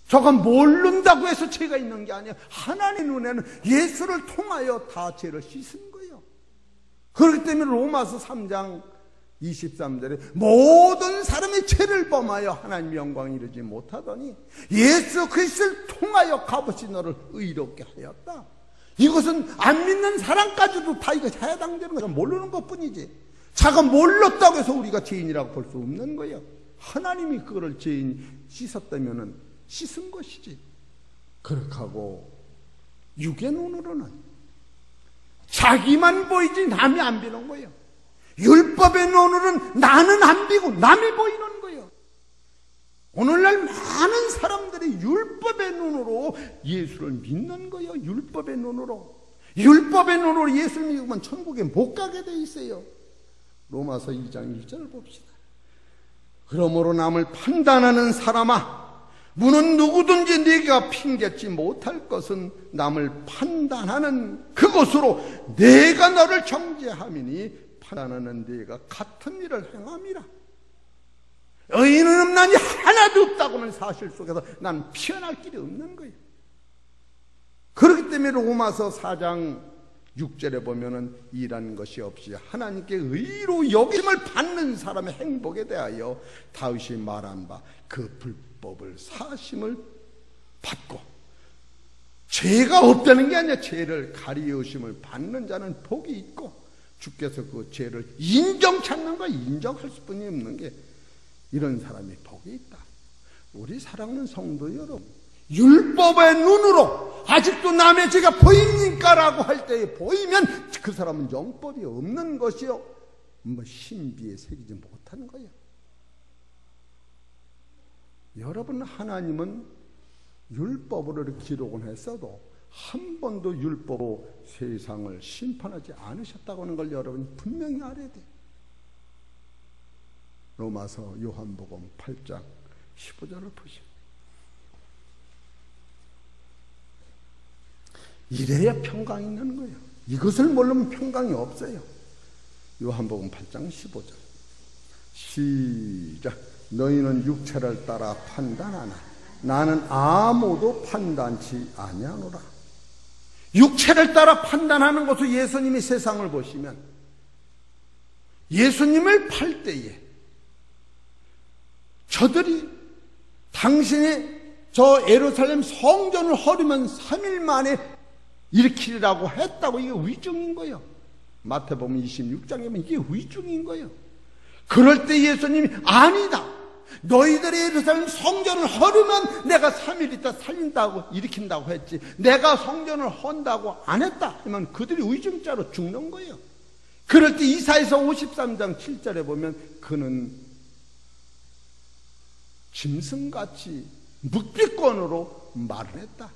저가 모른다고 해서 죄가 있는 게 아니야. 하나님 눈에는 예수를 통하여 다 죄를 씻은 거예요. 그렇기 때문에 로마서 3장 23절에 모든 사람의 죄를 범하여 하나님의 영광에 이르지 못하더니 예수 그리스도를 통하여 값없이 너를 의롭게 하였다. 이것은 안 믿는 사람까지도 다 이거 해당되는 거죠. 모르는 것뿐이지. 자가 몰랐다고 해서 우리가 죄인이라고 볼 수 없는 거예요. 하나님이 그거를 죄인 씻었다면은 씻은 것이지. 그렇게 하고 육의 눈으로는 자기만 보이지 남이 안 보이는 거예요. 율법의 눈으로는 나는 안 보이고 남이 보이는 거예요. 오늘날 많은 사람들이 율법의 눈으로 예수를 믿는 거예요. 율법의 눈으로. 율법의 눈으로 예수를 믿으면 천국에 못 가게 돼 있어요. 로마서 2장 1절을 봅시다. 그러므로 남을 판단하는 사람아, 무는 누구든지 네가 핑계치 못할 것은 남을 판단하는 그것으로 내가 너를 정죄함이니 판단하는 네가 같은 일을 행함이라. 의인은 없나니 하나도 없다고는 사실 속에서 난 피어날 길이 없는 거예요. 그렇기 때문에 로마서 4장 6절에 보면은 일한 것이 없이 하나님께 의로 여김을 받는 사람의 행복에 대하여 다윗이 말한 바 그 불법을 사심을 받고 죄가 없다는 게 아니라 죄를 가리우심을 받는 자는 복이 있고 주께서 그 죄를 인정치 않는 거 인정할 수뿐이 없는 게 이런 사람이 복이 있다. 우리 사랑하는 성도 여러분, 율법의 눈으로 아직도 남의 죄가 보입니까? 라고 할 때에 보이면 그 사람은 영법이 없는 것이요, 신비에 새기지 못하는 거예요. 여러분, 하나님은 율법으로 이렇게 기록을 했어도 한 번도 율법으로 세상을 심판하지 않으셨다고 하는 걸 여러분이 분명히 알아야 돼요. 로마서 요한복음 8장 15절을 보시오. 이래야 평강이 있는 거예요. 이것을 모르면 평강이 없어요. 요한복음 8장 15절 시작. 너희는 육체를 따라 판단하나 나는 아무도 판단치 아니하노라. 육체를 따라 판단하는 것은 예수님이 세상을 보시면 예수님을 팔 때에 저들이 당신이 저 예루살렘 성전을 허리면 3일 만에 일으키라고 했다고, 이게 위증인 거예요. 마태복음 26장이면 이게 위증인 거예요. 그럴 때 예수님이 아니다, 너희들이 예루살렘 성전을 허르면 내가 3일 있다 살린다고 일으킨다고 했지 내가 성전을 헌다고 안 했다 하면 그들이 위증자로 죽는 거예요. 그럴 때 이사야서 53장 7절에 보면 그는 짐승같이 묵비권으로 말을 했다.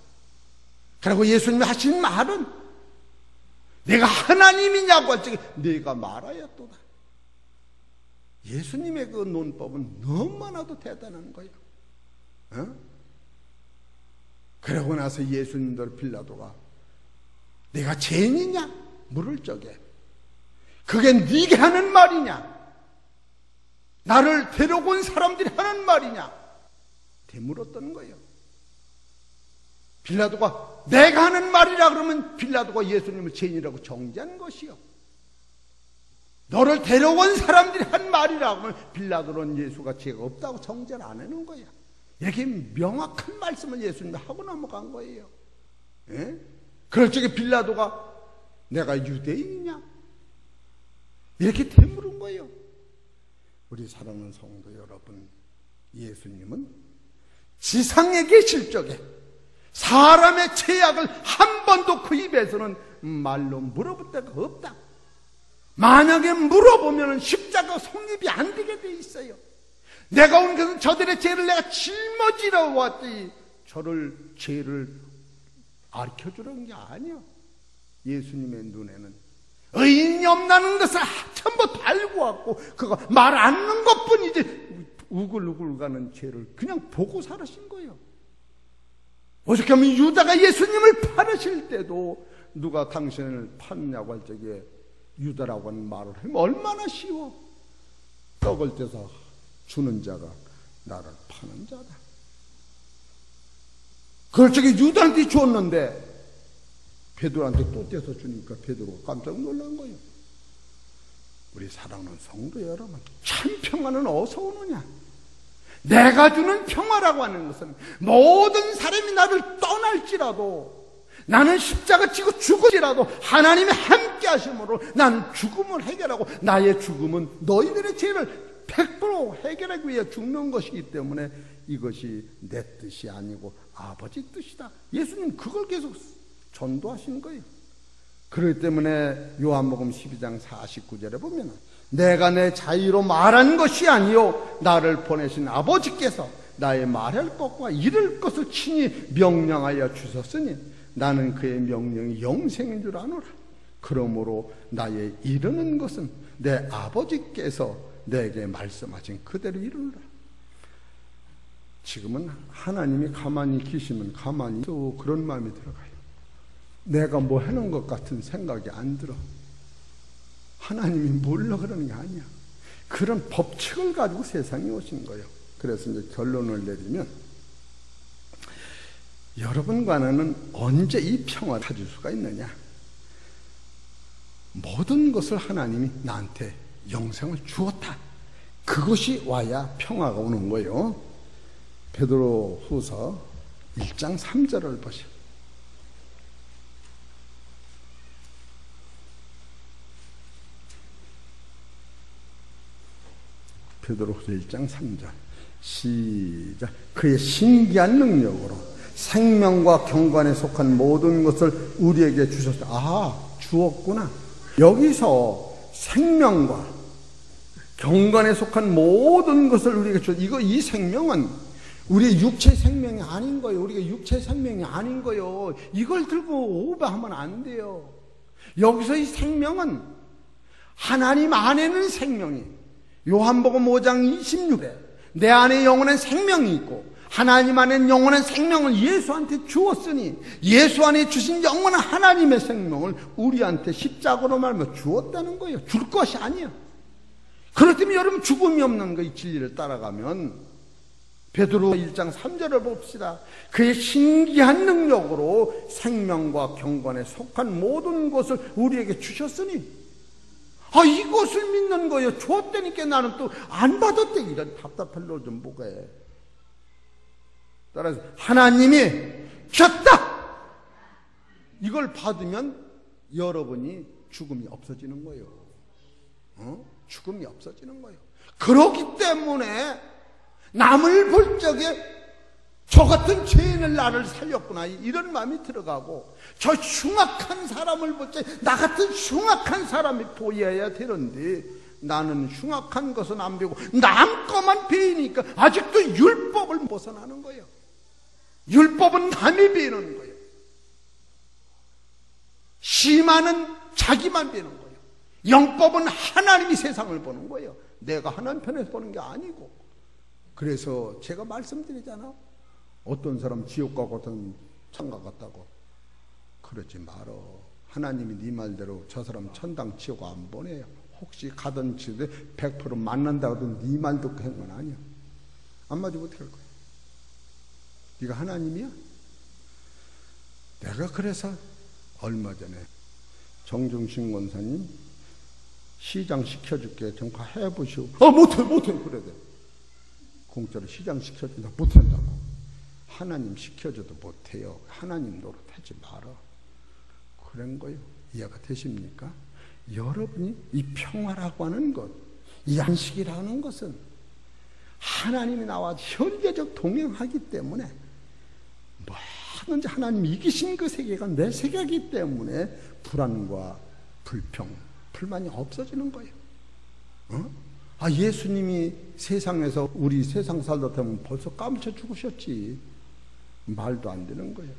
그리고 예수님이 하신 말은 내가 하나님이냐고 할 적에 네가 말하였도다. 예수님의 그 논법은 너무나도 대단한 거예요. 그러고 나서 예수님들 빌라도가 내가 죄인이냐 물을 적에 그게 네가 하는 말이냐, 나를 데려고 온 사람들이 하는 말이냐 되물었던 거예요. 빌라도가 내가 하는 말이라 그러면 빌라도가 예수님을 죄인이라고 정죄한 것이요. 너를 데려온 사람들이 한 말이라고 하면 빌라도는 예수가 죄가 없다고 정죄를 안 하는 거야. 이렇게 명확한 말씀을 예수님이 하고 넘어간 거예요. 예? 그럴 적에 빌라도가 내가 유대인이냐? 이렇게 되물은 거예요. 우리 사랑하는 성도 여러분, 예수님은 지상에 계실 적에 사람의 죄악을 한 번도 그 입에서는 말로 물어볼 데가 없다. 만약에 물어보면 십자가 성립이 안 되게 돼 있어요. 내가 온 것은 저들의 죄를 내가 짊어지러 왔더니 저를 죄를 알려주는 게 아니야. 예수님의 눈에는 의인이 없다는 것을 전부 달고왔고 그거 말 않는 것뿐이지 우글우글 가는 죄를 그냥 보고 살으신 거예요. 어떻게 하면 유다가 예수님을 팔으실 때도 누가 당신을 파느냐고 할 적에 유다라고 하는 말을 하면 얼마나 쉬워. 떡을 떼서 주는 자가 나를 파는 자다. 그럴 적에 유다한테 줬는데 베드로한테 또 떼서 주니까 베드로가 깜짝 놀란 거예요. 우리 사랑하는 성도 여러분, 참 평화는 어디서 오느냐? 내가 주는 평화라고 하는 것은 모든 사람이 나를 떠날지라도 나는 십자가 지고 죽을지라도 하나님이 함께 하심으로 나는 죽음을 해결하고 나의 죽음은 너희들의 죄를 100% 해결하기 위해 죽는 것이기 때문에 이것이 내 뜻이 아니고 아버지 뜻이다. 예수님 그걸 계속 전도하시는 거예요. 그렇기 때문에 요한복음 12장 49절에 보면 내가 내 자유로 말한 것이 아니요 나를 보내신 아버지께서 나의 말할 것과 이룰 것을 친히 명령하여 주셨으니 나는 그의 명령이 영생인 줄 아노라. 그러므로 나의 이루는 것은 내 아버지께서 내게 말씀하신 그대로 이루라. 지금은 하나님이 가만히 계시면 가만히 또 그런 마음이 들어가요. 내가 뭐 하는 것 같은 생각이 안 들어. 하나님이 몰라 그러는 게 아니야. 그런 법칙을 가지고 세상에 오신 거예요. 그래서 이제 결론을 내리면 여러분과는 언제 이 평화를 가질 수가 있느냐? 모든 것을 하나님이 나한테 영생을 주었다. 그것이 와야 평화가 오는 거예요. 베드로 후서 1장 3절을 보시오. 베드로후서 1장 3절 시작. 그의 신기한 능력으로 생명과 경관에 속한 모든 것을 우리에게 주셨다. 아, 주었구나. 여기서 생명과 경관에 속한 모든 것을 우리에게 주셨다. 이 생명은 우리의 육체 생명이 아닌 거예요. 우리가 육체 생명이 아닌 거예요. 이걸 들고 오버하면 안 돼요. 여기서 이 생명은 하나님 안에는 생명이 요한복음 5장 26에 내 안에 영원한 생명이 있고 하나님 안에 영원한 생명을 예수한테 주었으니 예수 안에 주신 영원한 하나님의 생명을 우리한테 십자가로 말하며 주었다는 거예요. 줄 것이 아니에요. 그렇기 때문에 여러분 죽음이 없는 거 이 진리를 따라가면 베드로 1장 3절을 봅시다. 그의 신기한 능력으로 생명과 경건에 속한 모든 것을 우리에게 주셨으니 이것을 믿는 거예요. 줬다니까 나는 또 안 받았대. 이런 답답할 놈 좀 뭐가 해. 따라서 하나님이 줬다. 이걸 받으면 여러분이 죽음이 없어지는 거예요. 죽음이 없어지는 거예요. 그렇기 때문에 남을 볼 적에 저 같은 죄인을 나를 살렸구나 이런 마음이 들어가고 저 흉악한 사람을 볼 때 나 같은 흉악한 사람이 보여야 되는데 나는 흉악한 것은 안 배우고 남 거만 배우니까 아직도 율법을 벗어나는 거예요. 율법은 남이 배우는 거예요. 심화는 자기만 배우는 거예요. 영법은 하나님이 세상을 보는 거예요. 내가 하나님 편에서 보는 게 아니고. 그래서 제가 말씀드리잖아. 어떤 사람 지옥 가고 어떤 천가 갔다고. 그러지 말어. 하나님이 네 말대로 저 사람 천당 지옥 안 보내요. 혹시 가던 집에 100% 만난다고 하더니 네 말 듣고 한 건 아니야. 안 맞으면 어떻게 할 거야? 네가 하나님이야? 내가 그래서 얼마 전에 정중신 권사님 시장 시켜줄게. 좀 해보시오. 못해. 그래 돼. 공짜로 시장 시켜준다. 못한다고. 하나님 시켜줘도 못해요. 하나님 노릇하지 마라. 그런 거요. 이해가 되십니까? 여러분이 이 평화라고 하는 것, 이 안식이라는 것은 하나님이 나와 현재적 동행하기 때문에 뭐든지 하나님이 이기신 그 세계가 내 세계이기 때문에 불안과 불평, 불만이 없어지는 거예요. 예수님이 세상에서 우리 세상 살다 보면 벌써 까무쳐 죽으셨지. 말도 안 되는 거예요.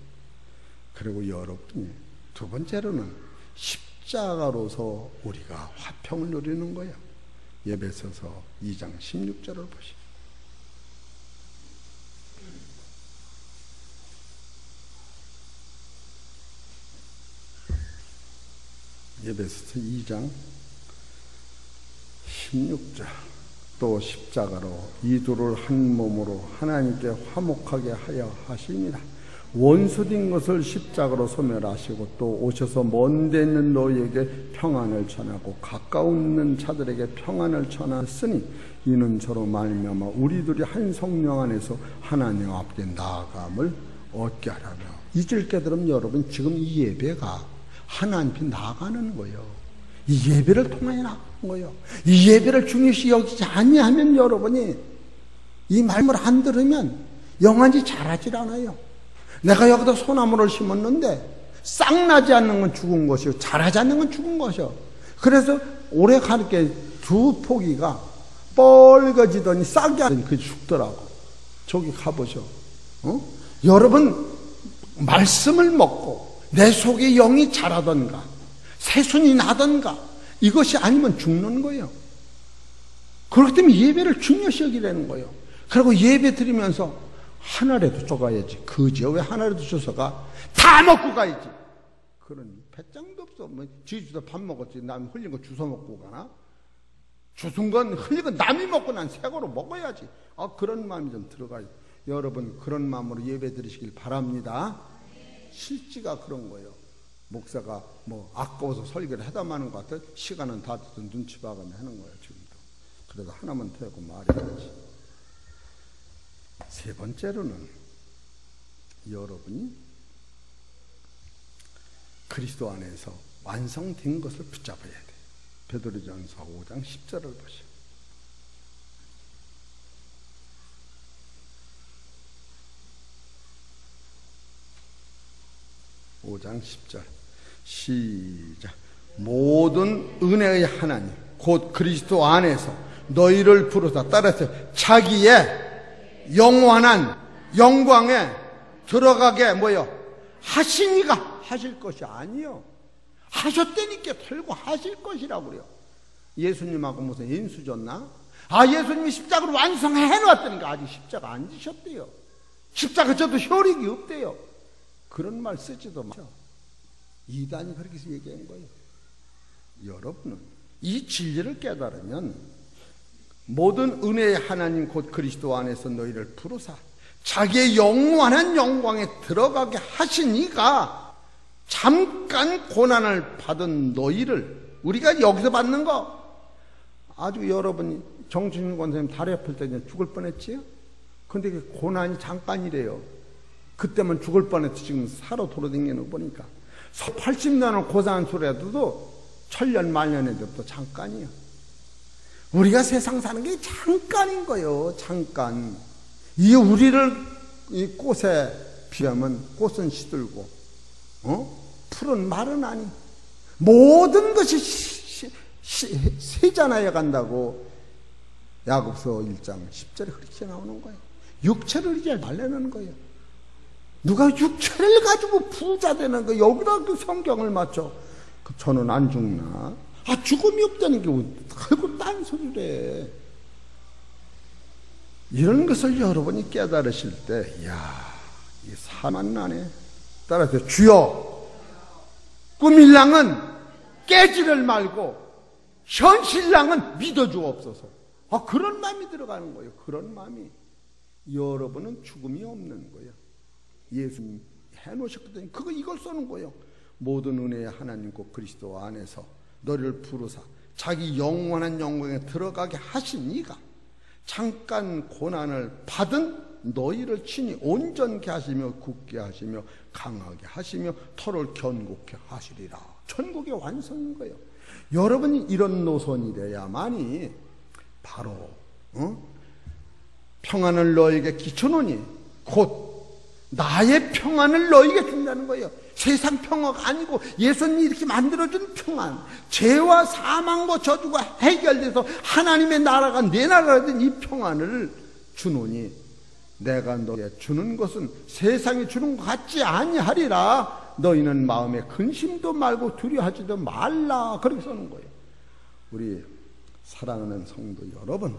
그리고 여러분이 두 번째로는 십자가로서 우리가 화평을 누리는 거예요. 에베소서 2장 16절을 보시죠. 에베소서 2장 16절. 또 십자가로 이 둘을 한 몸으로 하나님께 화목하게 하여 하시니라. 원수된 것을 십자가로 소멸하시고 또 오셔서 먼 데 있는 너희에게 평안을 전하고 가까운 있는 자들에게 평안을 전하였으니 이는 서로 말미암아 우리들이 한 성령 안에서 하나님 앞에 나아감을 얻게 하라며. 잊을 게 들으면 여러분 지금 이 예배가 하나님 앞에 나아가는 거예요. 이 예배를 통하여 나가는 거예요. 이 예배를 중요시 여기지 아니하면 여러분이 이 말씀을 안 들으면 영원히 자라질 않아요. 내가 여기다 소나무를 심었는데 싹 나지 않는 건 죽은 것이요, 자라지 않는 건 죽은 것이요. 그래서 오래 가르게 두 포기가 뻘거지더니 싹이 안 그 죽더라고. 저기 가보셔. 여러분 말씀을 먹고 내 속에 영이 자라던가 새순이 나던가 이것이 아니면 죽는 거예요. 그렇기 때문에 예배를 중요시 여기라는 거예요. 그리고 예배 드리면서 하나라도 줘가야지. 그지요? 왜 하나라도 줘서가? 다 먹고 가야지. 그런 배짱도 없어. 뭐 지주도 밥 먹었지. 남 흘린 거 주워 먹고 가나? 주순 건 흘린 건 남이 먹고 난 새거로 먹어야지. 그런 마음이 좀 들어가요. 여러분 그런 마음으로 예배 드리시길 바랍니다. 실지가 그런 거예요. 목사가 뭐 아까워서 설교를 하다 마는 것 같아. 시간은 다 돼서 눈치 봐가며 하는 거예요. 지금도. 그래도 하나만 더 하고 말해야지. 세 번째로는 여러분이 그리스도 안에서 완성된 것을 붙잡아야 돼요. 베드로전서 5장 10절을 보시오. 5장 10절 시작. 모든 은혜의 하나님 곧 그리스도 안에서 너희를 부르사 따라서 자기의 영원한 영광에 들어가게 하시니가 하실 것이 아니요. 하셨다니까 털고 하실 것이라고 그래요. 예수님하고 무슨 인수 줬나? 예수님이 십자가를 완성해 놓았다니까. 아직 십자가 안 지셨대요. 십자가 져도 효력이 없대요. 그런 말 쓰지도 마세요. 이단이 그렇게 해서 얘기한 거예요. 여러분은 이 진리를 깨달으면 모든 은혜의 하나님 곧 그리스도 안에서 너희를 부르사 자기의 영원한 영광에 들어가게 하시니가 잠깐 고난을 받은 너희를 우리가 여기서 받는 거 아주 여러분이 정춘인 권사님 다리 아플 때 죽을 뻔했지요? 근데 그 고난이 잠깐이래요. 그때만 죽을 뻔해서 지금 살아 돌아다니는 거 보니까 80년을 고생한 소리라도 천년 만년에도 또 잠깐이요. 우리가 세상 사는 게 잠깐인 거예요. 잠깐. 이 우리를 이 꽃에 비하면 꽃은 시들고 풀은 마른 아니 모든 것이 세잔하여 간다고 야고보서 1장 10절에 그렇게 나오는 거예요. 육체를 이제 말려는 거예요. 누가 육체를 가지고 부자 되는 거 여기다 그 성경을 맞춰. 저는 안 죽나? 죽음이 없다는 게 아이고 딴 소리를 해. 이런 것을 여러분이 깨달으실 때 이 사만 나네. 따라서 주여 꿈일랑은 깨지를 말고 현실랑은 믿어주옵소서. 그런 마음이 들어가는 거예요. 그런 마음이. 여러분은 죽음이 없는 거예요. 예수님 해놓으셨거든요. 이걸 써는 거예요. 모든 은혜의 하나님 곧 그리스도 안에서 너를 부르사 자기 영원한 영광에 들어가게 하신 이가 잠깐 고난을 받은 너희를 친히 온전케 하시며 굳게 하시며 강하게 하시며 터를 견고케 하시리라. 천국의 완성인 거예요. 여러분이 이런 노선이 돼야만이 바로 평안을 너에게 끼쳐놓으니 곧 나의 평안을 너에게 준다는 거예요. 세상 평화가 아니고 예수님이 이렇게 만들어준 평안, 죄와 사망과 저주가 해결돼서 하나님의 나라가 내 나라가 된 이 평안을 주노니 내가 너에게 주는 것은 세상이 주는 것 같지 아니하리라. 너희는 마음에 근심도 말고 두려워하지도 말라. 그렇게 써는 거예요. 우리 사랑하는 성도 여러분,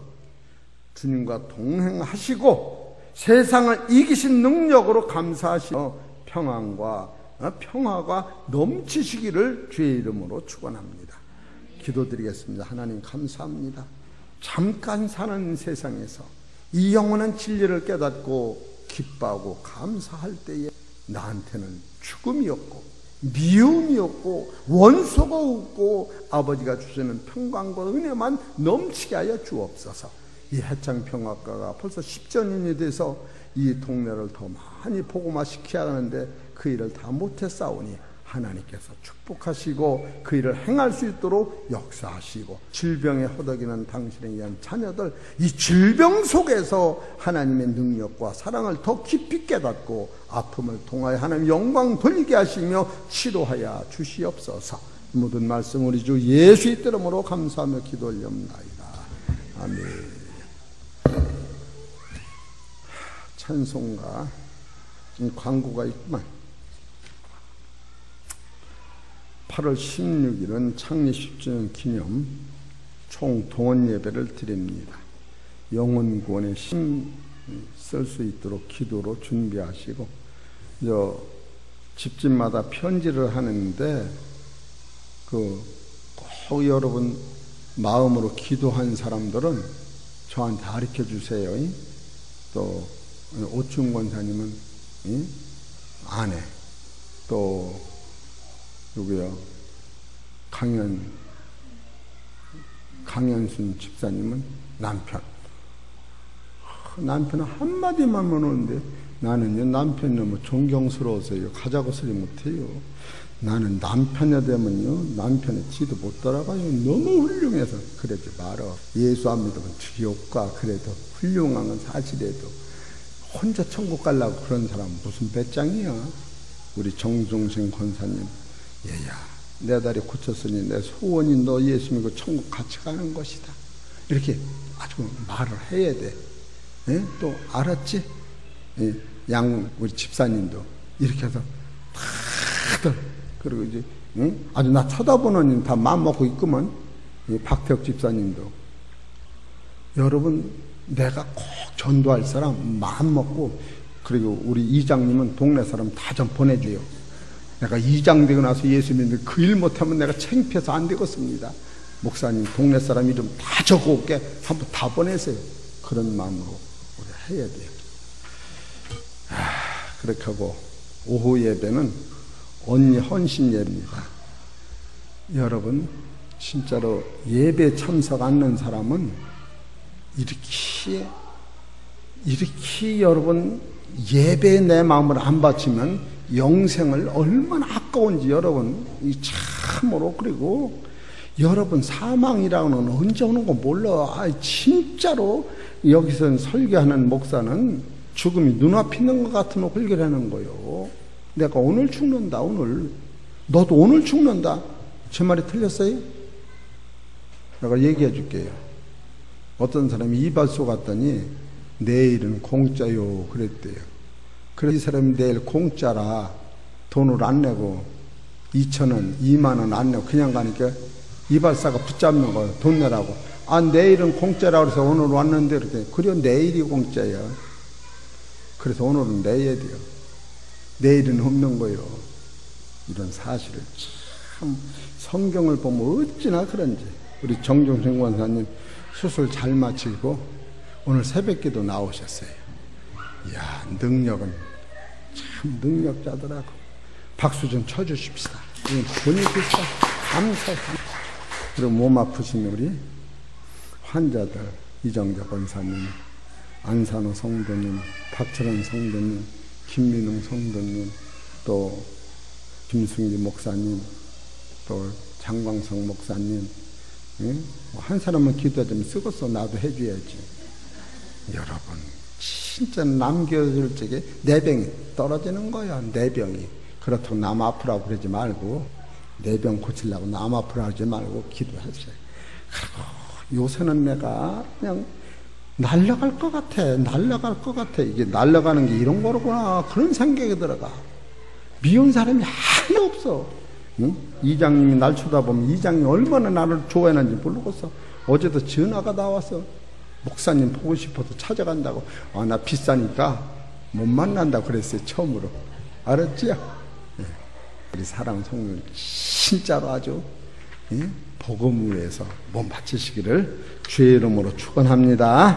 주님과 동행하시고 세상을 이기신 능력으로 감사하시며 평화가 넘치시기를 주의 이름으로 축원합니다. 기도드리겠습니다. 하나님 감사합니다. 잠깐 사는 세상에서 이 영원한 진리를 깨닫고 기뻐하고 감사할 때에 나한테는 죽음이 없고 미움이 없고 원수가 없고 아버지가 주시는 평강과 은혜만 넘치게 하여 주옵소서. 이 해창평화과가 벌써 10전년이 돼서 이 동네를 더 많이 복음화시켜야 하는데 그 일을 다 못했사오니 하나님께서 축복하시고 그 일을 행할 수 있도록 역사하시고 질병에 허덕이는 당신에 의한 자녀들 이 질병 속에서 하나님의 능력과 사랑을 더 깊이 깨닫고 아픔을 통하여 하나님 영광 돌리게 하시며 치료하여 주시옵소서. 모든 말씀 우리 주 예수의 이름으로 감사하며 기도 올려옵나이다. 아멘. 찬송가 광고가 있구만. 8월 16일은 창립 10주년 기념 총 동원 예배를 드립니다. 영혼 구원에 힘 쓸 수 있도록 기도로 준비하시고 집집마다 편지를 하는데 꼭 여러분 마음으로 기도한 사람들은 저한테 가르쳐 주세요. 또 오충 권사님은 아내, 또 누구요? 강현순 집사님은 남편. 남편은 한마디만 오는데 나는요 남편이 너무 존경스러워서요 가자고 소리 못해요. 나는 남편이 되면요 남편의 지도 못 따라가요. 너무 훌륭해서. 그러지 말어. 예수 안 믿으면 지옥가. 그래도 훌륭한 건 사실이라도 혼자 천국 가려고 그런 사람은 무슨 배짱이야. 우리 정종생 권사님, 얘야 내 다리 고쳤으니 내 소원이 너 예수 믿고 천국 같이 가는 것이다. 이렇게 아주 말을 해야 돼. 예? 또 알았지? 예? 우리 집사님도 이렇게 해서 다들 그리고 이제 아주 나 쳐다보는 다 마음 먹고 있구먼. 박태혁 집사님도. 여러분 내가 꼭 전도할 사람 마음 먹고, 그리고 우리 이장님은 동네 사람 다 좀 보내줘요. 내가 이장 되고 나서 예수 믿는데 그 일 못하면 내가 창피해서 안 되겠습니다. 목사님 동네 사람 이름 다 적어올게. 한번 다 보내세요. 그런 마음으로 우리 해야 돼요. 그렇게 하고 오후 예배는 언니 헌신 예배입니다. 여러분 진짜로 예배 참석 않는 사람은 이렇게 여러분 예배에 내 마음을 안 바치면 영생을 얼마나 아까운지 여러분 참으로. 그리고 여러분 사망이라고는 언제 오는 거 몰라. 진짜로 여기서 설교하는 목사는 죽음이 눈앞에 있는 것 같으면 홀결하는 거요. 내가 오늘 죽는다. 오늘 너도 오늘 죽는다. 제 말이 틀렸어요? 내가 얘기해 줄게요. 어떤 사람이 이발소 갔더니 내일은 공짜요 그랬대요. 그래서 이 사람이 내일 공짜라 돈을 안 내고 2,000원, 2만원 안 내고 그냥 가니까 이발사가 붙잡는 거예요. 돈 내라고. 아 내일은 공짜라 그래서 오늘 왔는데 그랬더니 그래 내일이 공짜야. 그래서 오늘은 내야 돼요. 내일은 없는 거예요. 이런 사실을 참 성경을 보면 어찌나 그런지. 우리 정종생 권사님 수술 잘 마치고 오늘 새벽기도 나오셨어요. 이야 능력은 참 능력자더라고. 박수 좀 쳐주십시다. 본인께서 감사합니다. 그리고 몸 아프신 우리 환자들, 이정자 권사님, 안산호 성도님, 박철원 성도님, 김민웅 성도님, 또 김승기 목사님, 또 장광성 목사님, 한 사람은 기도하자면 쓰고서 나도 해줘야지. 여러분, 진짜 남겨줄 적에 내병이 떨어지는 거야. 내병이. 그렇다고 남 아프라고 그러지 말고, 내병 고치려고 남 아프라고 하지 말고 기도하세요. 그리고 요새는 내가 그냥 날아갈 것 같아. 날아갈 것 같아. 이게 날아가는 게 이런 거구나. 그런 생각이 들어가. 미운 사람이 하나 없어. 응? 이장님이 날 쳐다보면 이장님이 얼마나 나를 좋아하는지 모르겠어. 어제도 전화가 나와서 목사님 보고 싶어서 찾아간다고. 아, 나 비싸니까 못 만난다 그랬어요. 처음으로. 알았지요? 네. 우리 사랑하는 성도님 진짜로 아주 복음을 위해서 몸 바치시기를 주의 이름으로 축원합니다.